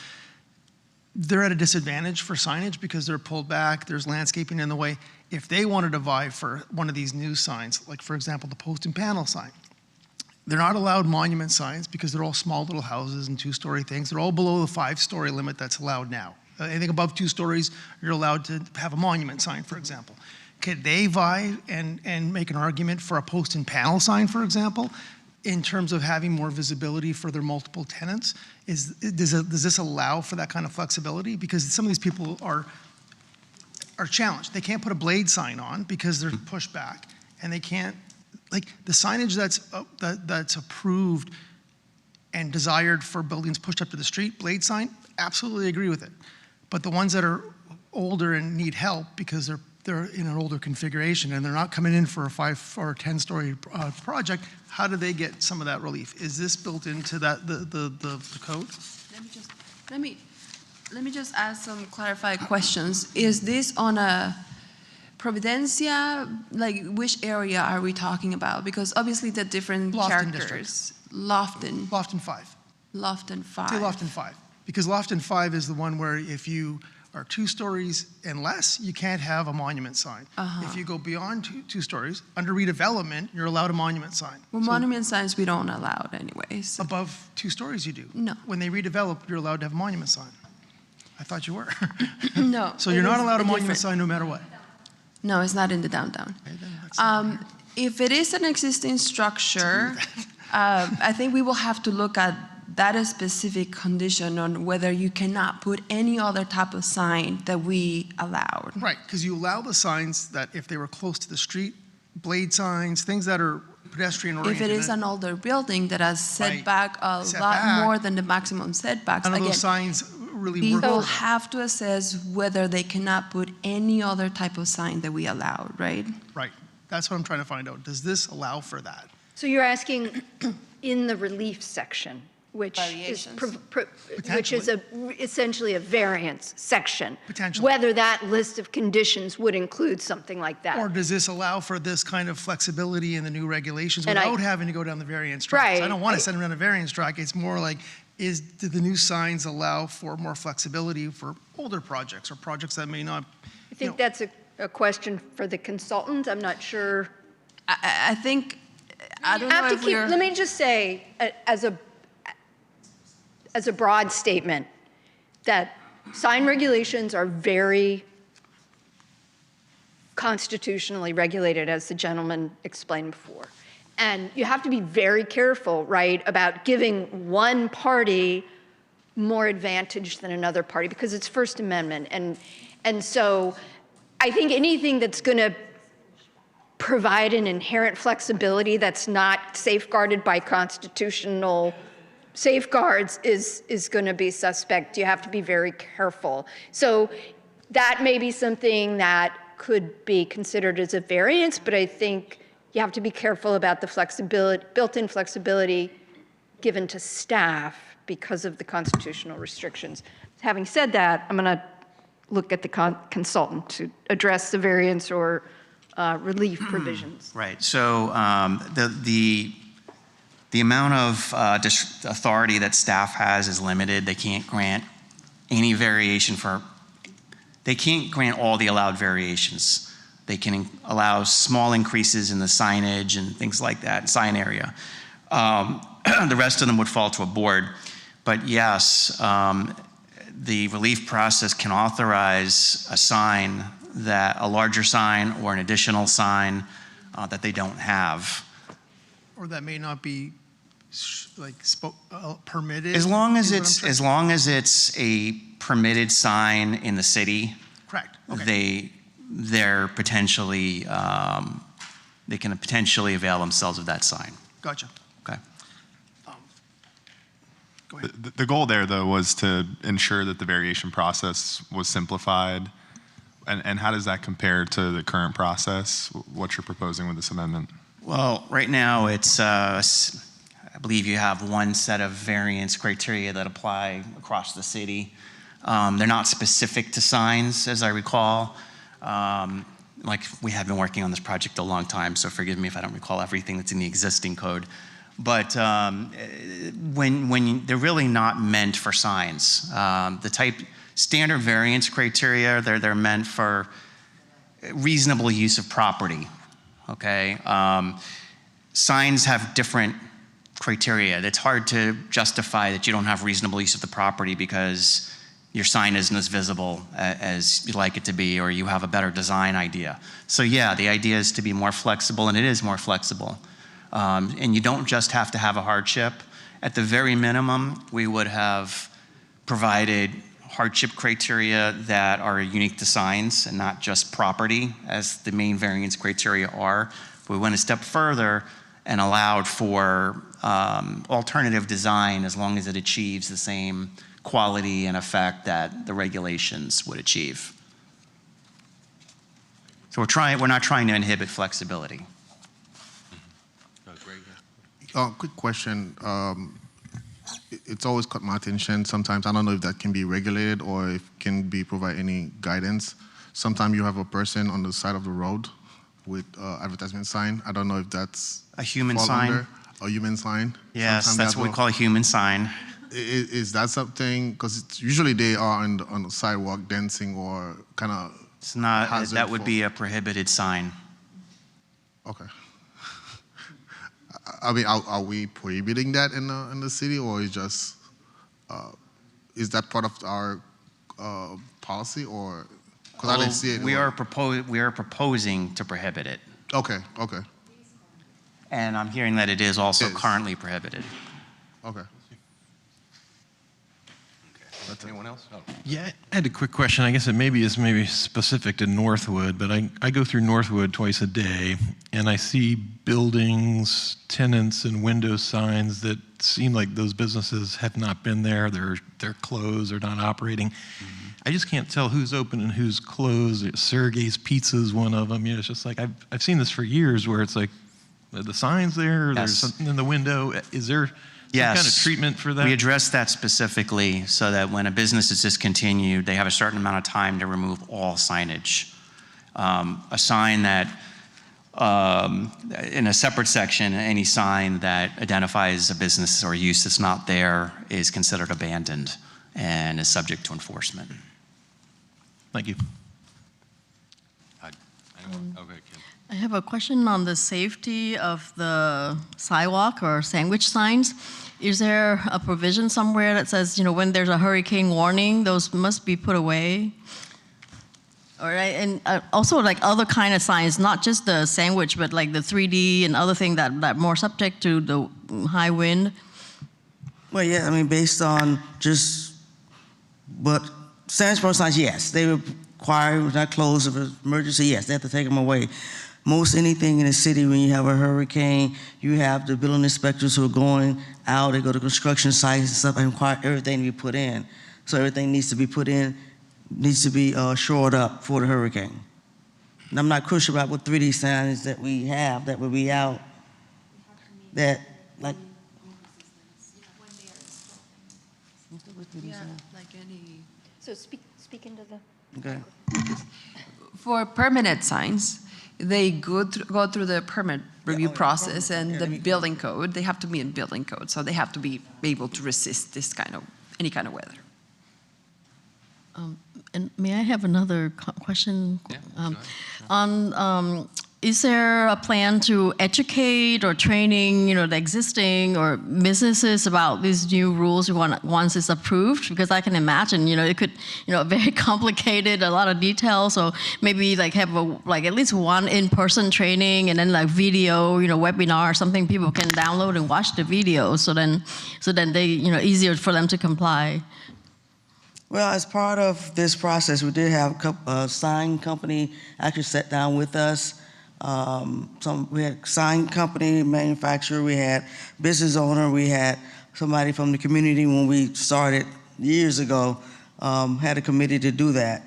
they're at a disadvantage for signage because they're pulled back, there's landscaping in the way. If they wanted to vie for one of these new signs, like for example, the post and panel sign, they're not allowed monument signs because they're all small little houses and 2-story things. They're all below the 5-story limit that's allowed now. Anything above 2 stories, you're allowed to have a monument sign, for example. Could they vie and make an argument for a post and panel sign, for example, in terms of having more visibility for their multiple tenants? Does this allow for that kind of flexibility? Because some of these people are challenged. They can't put a blade sign on because they're pushed back, and they can't, like the signage that's approved and desired for buildings pushed up to the street, blade sign, absolutely agree with it. But the ones that are older and need help because they're in an older configuration and they're not coming in for a 5 or 10-story project, how do they get some of that relief? Is this built into that the code? Let me just ask some clarified questions. Is this on a Providencia, like which area are we talking about? Because obviously the different Lofton characters. Lofton. Lofton 5. Lofton 5. Say Lofton 5. Because Lofton 5 is the one where if you are 2 stories and less, you can't have a monument sign. If you go beyond 2 stories, under redevelopment, you're allowed a monument sign. Well, so monument signs we don't allow anyways. Above 2 stories you do. No. When they redevelop, you're allowed to have a monument sign. I thought you were. No. So you're not allowed a monument sign no matter what? No, it's not in the downtown. If it is an existing structure, I think we will have to look at that specific condition on whether you cannot put any other type of sign that we allowed. Right, because you allow the signs that if they were close to the street, blade signs, things that are pedestrian If oriented. it is an older building that has setback a Setback. lot more than the maximum setbacks, None of again, those signs really we work. will for that. have to assess whether they cannot put any other type of sign that we allow, right? Right. That's what I'm trying to find out. Does this allow for that? So you're asking in the relief section, which is, Variations. essentially a variance section. Potentially. Whether that list of conditions would include something like that. Or does this allow for this kind of flexibility in the new regulations And without having to go down the variance track? 'Cause I Right. don't want to send them down a variance track. It's more like, do the new signs allow for more flexibility for older projects or projects that may not? I think that's a question for the consultant. I'm not sure. I think, I don't have know to if keep, we're. let me just say, as a broad statement, that sign regulations are very constitutionally regulated, as the gentleman explained before. And you have to be very careful, right, about giving one party more advantage than another party, because it's First Amendment. And so I think anything that's going to provide an inherent flexibility that's not safeguarded by constitutional safeguards is going to be suspect. You have to be very careful. So that may be something that could be considered as a variance, but I think you have to be careful about the flexibility, built-in flexibility given to staff because of the constitutional restrictions. Having said that, I'm going to look at the consultant to address the variance or relief provisions. Right. So the amount of authority that staff has is limited. They can't grant any variation they can't grant all the allowed variations. They can allow small increases in the signage and things like that, sign area. The rest of them would fall to a board. But yes, the relief process can authorize a sign, a larger sign or an additional sign that they don't have. Or that may not be permitted? As long as it's a permitted sign in the city, Correct. Okay. they're potentially, they can potentially avail themselves of that sign. Gotcha. Okay. Go ahead. The goal there, though, was to ensure that the variation process was simplified. And how does that compare to the current process, what you're proposing with this amendment? Well, right now, it's, I believe you have one set of variance criteria that apply across the city. They're not specific to signs, as I recall. Like, we have been working on this project a long time, so forgive me if I don't recall everything that's in the existing code. But they're really not meant for signs. The standard variance criteria, they're meant for reasonable use of property, okay? Signs have different criteria. It's hard to justify that you don't have reasonable use of the property because your sign isn't as visible as you'd like it to be, or you have a better design idea. So yeah, the idea is to be more flexible, and it is more flexible. And you don't just have to have a hardship. At the very minimum, we would have provided hardship criteria that are unique to signs and not just property, as the main variance criteria are. We went a step further and allowed for alternative design as long as it achieves the same quality and effect that the regulations would achieve. So we're not trying to inhibit flexibility. Quick question. It's always caught my attention. Sometimes I don't know if that can be regulated or if can be provide any guidance. Sometimes you have a person on the side of the road with advertisement sign. I don't know if that's a human sign. A human sign. Yes, Sometimes that's what we call a human sign. Is that something? Because usually they are on the sidewalk dancing or kind of. It's not. That would be a prohibited sign. Okay. I mean, are we prohibiting that in the city, or is just is that part of our policy, or because I didn't see it? We are proposing to prohibit it. Okay. Okay. And I'm hearing that it is also currently prohibited. Okay. Anyone else? Oh. Yeah, I had a quick question. I guess it is maybe specific to Northwood, but I go through Northwood twice a day, and I see buildings, tenants, and window signs that seem like those businesses have not been there. They're closed. They're not operating. I just can't tell who's open and who's closed. Sergei's Pizza is one of them. It's just like I've seen this for years, where it's like the sign's there. There's something in the window. Is there some kind of treatment for that? We address that specifically so that when a business is discontinued, they have a certain amount of time to remove all signage. A sign that, in a separate section, any sign that identifies a business or use that's not there is considered abandoned and is subject to enforcement. Thank you. Okay, Kim. I have a question on the safety of the sidewalk or sandwich signs. Is there a provision somewhere that says, when there's a hurricane warning, those must be put away? All right, and also like other kind of signs, not just the sandwich, but like the 3D and other things that more subject to the high wind? Well, yeah, I mean, based on just what sandwich signs, yes, they require not closed if it's emergency, yes, they have to take them away. Most anything in the city, when you have a hurricane, you have the building inspectors who are going out, they go to construction sites and stuff and require everything to be put in. So everything needs to be put in, needs to be shored up for the hurricane. And I'm not crucial about what 3D signs that we have that will be out, that like. Yeah, like any. So speak into the. Okay. For permanent signs, they go through the permit review process and the building code. They have to be in building code, so they have to be able to resist any kind of weather. And may I have another question? Yeah, go ahead. Is there a plan to educate or training, the existing or businesses about these new rules once it's approved? Because I can imagine, it could, very complicated, a lot of details. So maybe like have at least one in-person training and then like video, webinar or something people can download and watch the video. So then they, easier for them to comply. Well, as part of this process, we did have a sign company actually sat down with us. We had sign company, manufacturer, we had business owner, we had somebody from the community when we started years ago, had a committee to do that.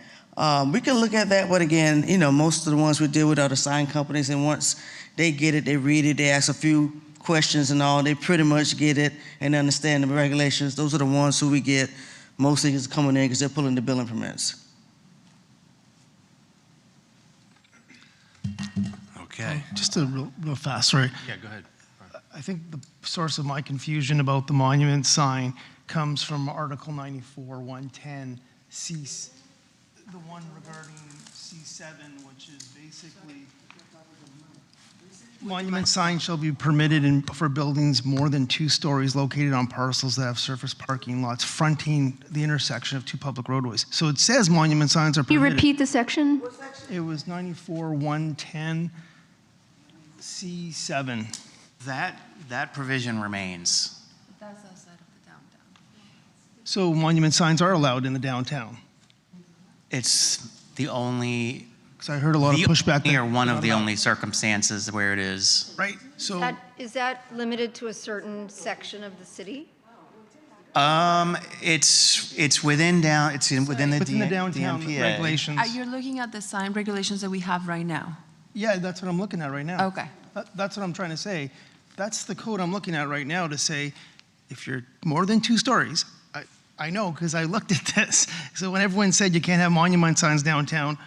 We can look at that, but again, most of the ones we deal with are the sign companies, and once they get it, they read it, they ask a few questions and all, they pretty much get it and understand the regulations. Those are the ones who we get most things coming in because they're pulling the building permits. Okay. Just a real fast, sorry. Yeah, go ahead. I think the source of my confusion about the monument sign comes from Article 94, 110, the one regarding C7, which is basically monument signs shall be permitted for buildings more than 2 stories located on parcels that have surface parking lots fronting the intersection of 2 public roadways. So it says monument signs are Can you permitted. repeat the section? It was 94, 110, C7. That provision remains. That's outside of the downtown. So monument signs are allowed in the downtown? It's the only. Because I heard a lot of pushback there. Or one of the only circumstances where it is. Right, so. Is that limited to a certain section of the city? It's within within the downtown DMPA. regulations. Are you looking at the sign regulations that we have right now? Yeah, that's what I'm looking at right now. Okay. That's what I'm trying to say. That's the code I'm looking at right now to say, if you're more than 2 stories, I know because I looked at this. So when everyone said you can't have monument signs downtown,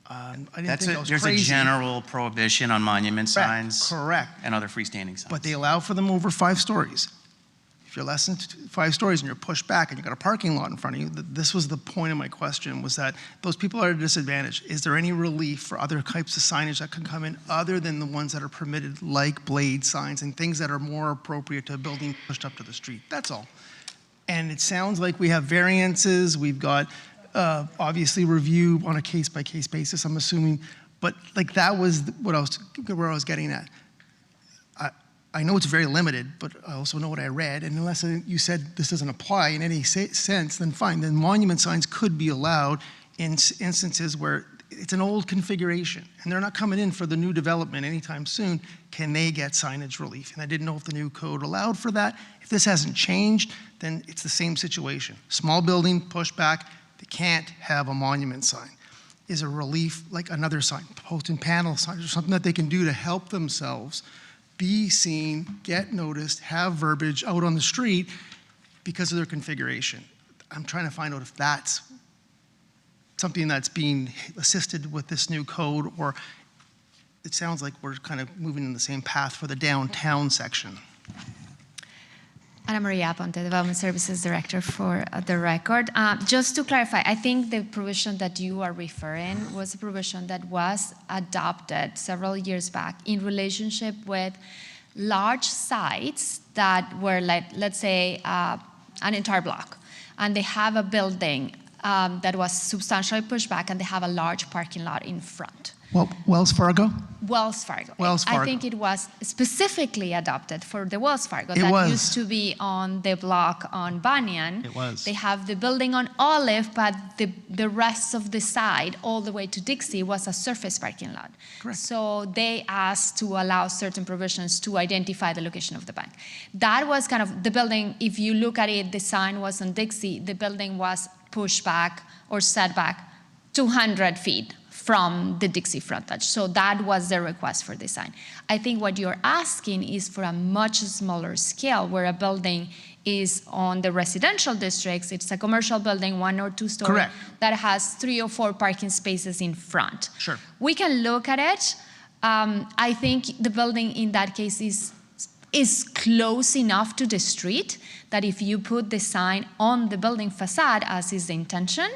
I didn't think that was There's crazy. a general prohibition on monument signs. Correct. And other freestanding signs. But they allow for them over 5 stories. If you're less than 5 stories and you're pushed back and you've got a parking lot in front of you, this was the point of my question, was that those people are at a disadvantage. Is there any relief for other types of signage that can come in other than the ones that are permitted, like blade signs and things that are more appropriate to a building pushed up to the street? That's all. And it sounds like we have variances. We've got obviously review on a case-by-case basis, I'm assuming. But like that was where I was getting at. I know it's very limited, but I also know what I read, and unless you said this doesn't apply in any sense, then fine. Then monument signs could be allowed in instances where it's an old configuration, and they're not coming in for the new development anytime soon. Can they get signage relief? And I didn't know if the new code allowed for that. If this hasn't changed, then it's the same situation. Small building, pushback, they can't have a monument sign. Is a relief like another sign, post and panel sign, or something that they can do to help themselves be seen, get noticed, have verbiage out on the street because of their configuration. I'm trying to find out if that's something that's being assisted with this new code, or it sounds like we're kind of moving in the same path for the downtown section. Ana Maria Aponte, Development Services Director for the record. Just to clarify, I think the provision that you are referring was a provision that was adopted several years back in relationship with large sites that were, like, let's say, an entire block, and they have a building that was substantially pushed back, and they have a large parking lot in front. Well, Wells Fargo? Wells Fargo. Wells Fargo. I think it was specifically adopted for the Wells Fargo. It that was. used to be on the block on Banyan. It was. They have the building on Olive, but the rest of the side, all the way to Dixie, was a surface parking lot. Correct. So they asked to allow certain provisions to identify the location of the bank. That was kind of the building. If you look at it, the sign was on Dixie. The building was pushed back or set back 200 feet from the Dixie frontage. So that was the request for design. I think what you're asking is for a much smaller scale, where a building is on the residential districts. It's a commercial building, 1 or 2 story, Correct. that has 3 or 4 parking spaces in front. Sure. We can look at it. I think the building in that case is close enough to the street that if you put the sign on the building facade, as is the intention,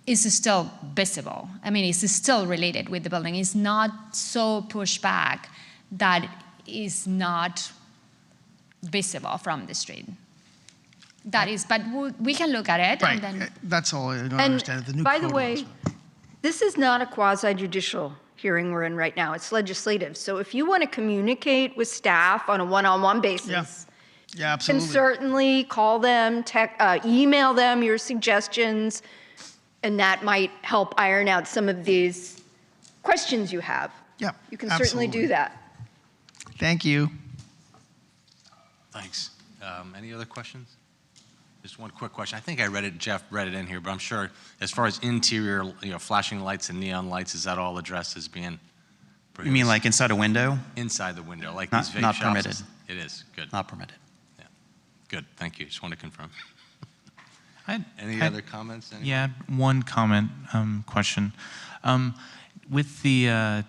is still visible. I mean, it's still related with the building. It's not so pushed back that is not visible from the street. That is, but we can look at it. Right. And then, That's all I don't And understand. The new by the code way, allows. this is not a quasi-judicial hearing we're in right now. It's legislative. So if you want to communicate with staff on a one-on-one basis, Yeah, you can absolutely. certainly call them, email them your suggestions, and that might help iron out some of these questions you have. Yeah, You can certainly do absolutely. that. Thank you. Thanks. Any other questions? Just one quick question. I think I read it, Jeff read it in here, but I'm sure as far as interior, flashing lights and neon lights, is that all addressed as being You prohibited? mean like inside a window? Inside the window, like Not- these vape not shops? permitted. It is, good. Not permitted. Good, thank you. Just want to confirm. I'd- Any I'd- other comments? Anyone? Yeah, one comment, question. With the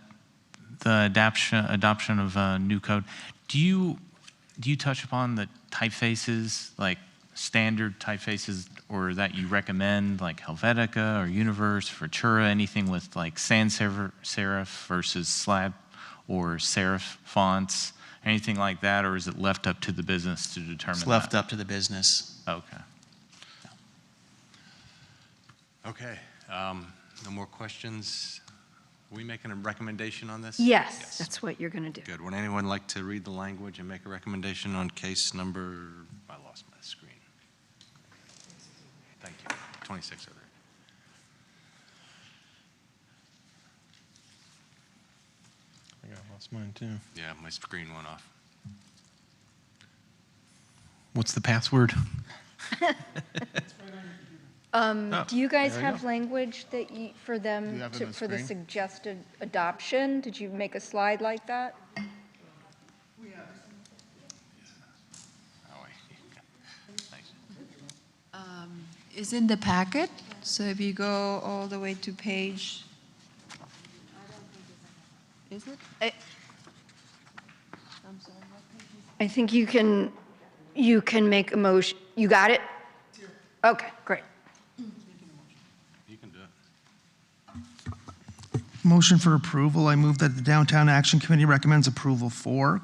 adoption of new code, do you touch upon the typefaces, like standard typefaces, or that you recommend, like Helvetica or Universe, Futura, anything with like sans serif versus slab or serif fonts, anything like that, or is it left up to the business to determine It's left that? up to the business. Okay. Okay, no more questions? Are we making a recommendation on this? Yes, that's what you're going to do. Good. Would anyone like to read the language and make a recommendation on case number, I lost my screen. Thank you. 26 over there. I think I lost mine too. Yeah, my screen went off. What's the password? Do you guys there we have language that for Do them, you have it on the for the screen? suggested adoption? Did you make a slide like that? Oh, wait. Thanks. It's in the packet, so if you go all the way to page, is it? I'm sorry, what page is I think you can make a motion. You got it? Okay, great. You can do it. Motion for approval. I move that the Downtown Action Committee recommends approval for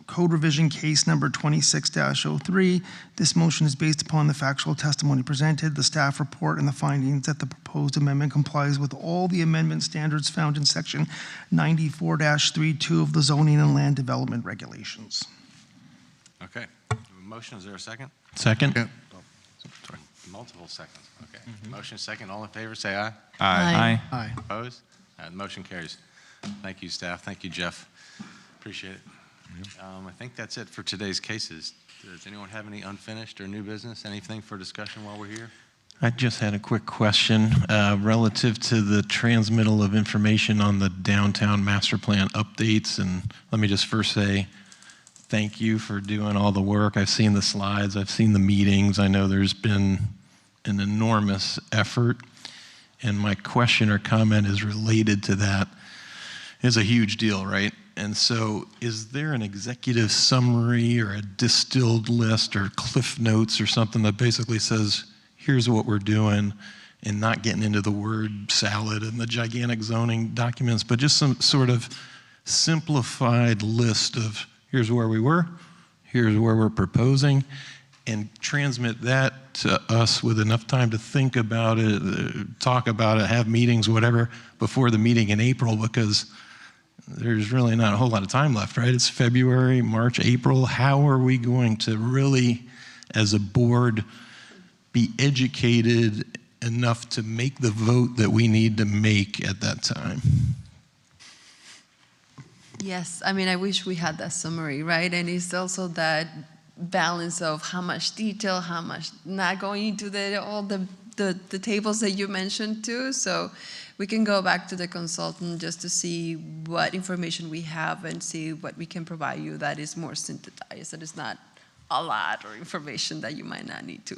code revision case number 26-03. This motion is based upon the factual testimony presented, the staff report, and the findings that the proposed amendment complies with all the amendment standards found in section 94-32 of the zoning and land development regulations. Okay. Motion, is there a second? Second? Oh, sorry. Multiple seconds. Okay. Motion second. All in favor, say aye. Aye. Aye. Opposed? The motion carries. Thank you, staff. Thank you, Jeff. Appreciate it. I think that's it for today's cases. Does anyone have any unfinished or new business? Anything for discussion while we're here? I just had a quick question relative to the transmittal of information on the downtown master plan updates. And let me just first say thank you for doing all the work. I've seen the slides, I've seen the meetings. I know there's been an enormous effort. And my question or comment is related to that. It's a huge deal, right? And so is there an executive summary or a distilled list or cliff notes or something that basically says, here's what we're doing, and not getting into the word salad and the gigantic zoning documents, but just some sort of simplified list of here's where we were, here's where we're proposing, and transmit that to us with enough time to think about it, talk about it, have meetings, whatever, before the meeting in April, because there's really not a whole lot of time left, right? It's February, March, April. How are we going to really, as a board, be educated enough to make the vote that we need to make at that time? Yes, I mean, I wish we had that summary, right? And it's also that balance of how much detail, how much not going into all the tables that you mentioned too. So we can go back to the consultant just to see what information we have and see what we can provide you that is more synthesized, that is not a lot of information that you might not need to.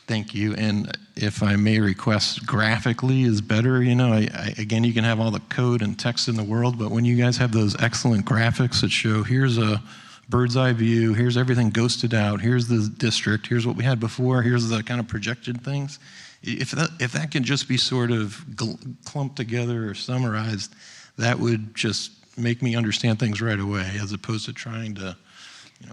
Thank you. And if I may request, graphically is better. You know, again, you can have all the code and text in the world, but when you guys have those excellent graphics that show here's a bird's eye view, here's everything ghosted out, here's the district, here's what we had before, here's the kind of projected things. If that can just be sort of clumped together or summarized, that would just make me understand things right away, as opposed to trying to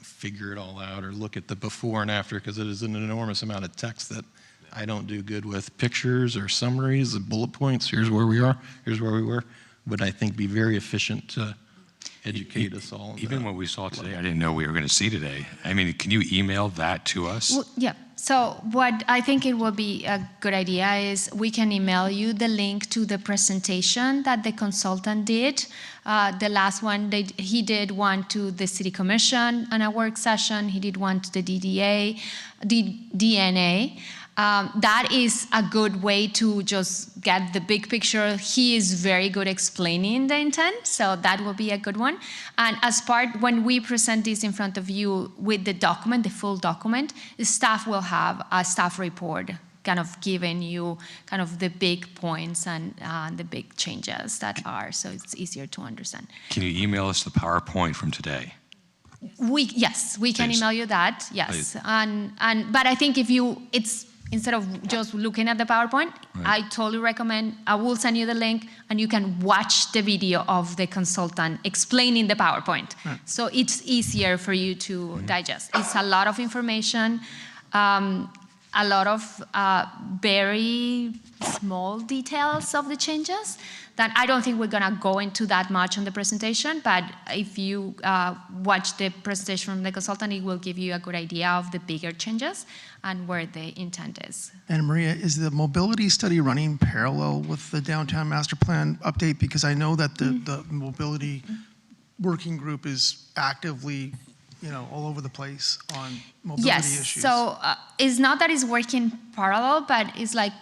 figure it all out or look at the before and after, because it is an enormous amount of text that I don't do good with. Pictures or summaries, bullet points, here's where we are, here's where we were, would I think be very efficient to educate us all. Even what we saw today, I didn't know we were going to see today. I mean, can you email that to us? Well, yeah. So what I think it will be a good idea is we can email you the link to the presentation that the consultant did. The last one, he did one to the City Commission on a work session. He did one to the DNA. That is a good way to just get the big picture. He is very good explaining the intent, so that will be a good one. And as when we present this in front of you with the document, the full document, the staff will have a staff report kind of giving you kind of the big points and the big changes that are, so it's easier to understand. Can you email us the PowerPoint from today? Yes, we can email you that, yes. Please. But I think instead of just looking at the PowerPoint, right. I totally recommend, I will send you the link and you can watch the video of the consultant explaining the PowerPoint. Right. So it's easier for you to digest. It's a lot of information, a lot of very small details of the changes that I don't think we're gonna go into that much on the presentation, but if you watch the presentation from the consultant, it will give you a good idea of the bigger changes and where the intent is. And Maria, is the mobility study running parallel with the downtown master plan update? Because I know that the mobility working group is actively all over the place on mobility issues. Yes, so it's not that it's working parallel, but it's like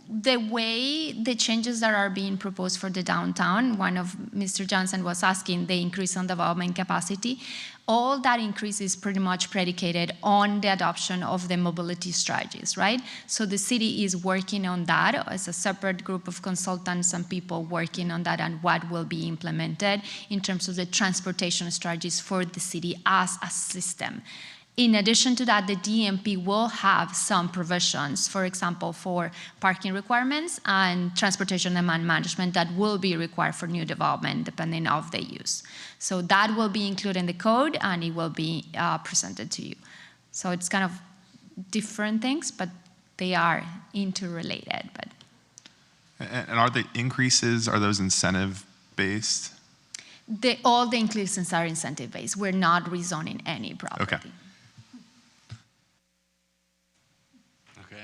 the way the changes that are being proposed for the downtown, one of Mr. Johnson was asking the increase on development capacity, all that increase is pretty much predicated on the adoption of the mobility strategies, right? So the city is working on that as a separate group of consultants and people working on that and what will be implemented in terms of the transportation strategies for the city as a system. In addition to that, the DMP will have some provisions, for example, for parking requirements and transportation demand management that will be required for new development depending on the use. So that will be included in the code and it will be presented to you. So it's kind of different things, but they are interrelated. But And are the increases, are those incentive-based? all the increases are incentive-based. We're not rezoning any property. Okay. Okay,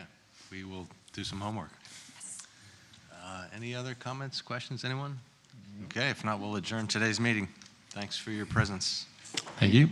we will do some homework. Any other comments, questions, anyone? Okay, if not, we'll adjourn today's meeting. Thanks for your presence. Thank you.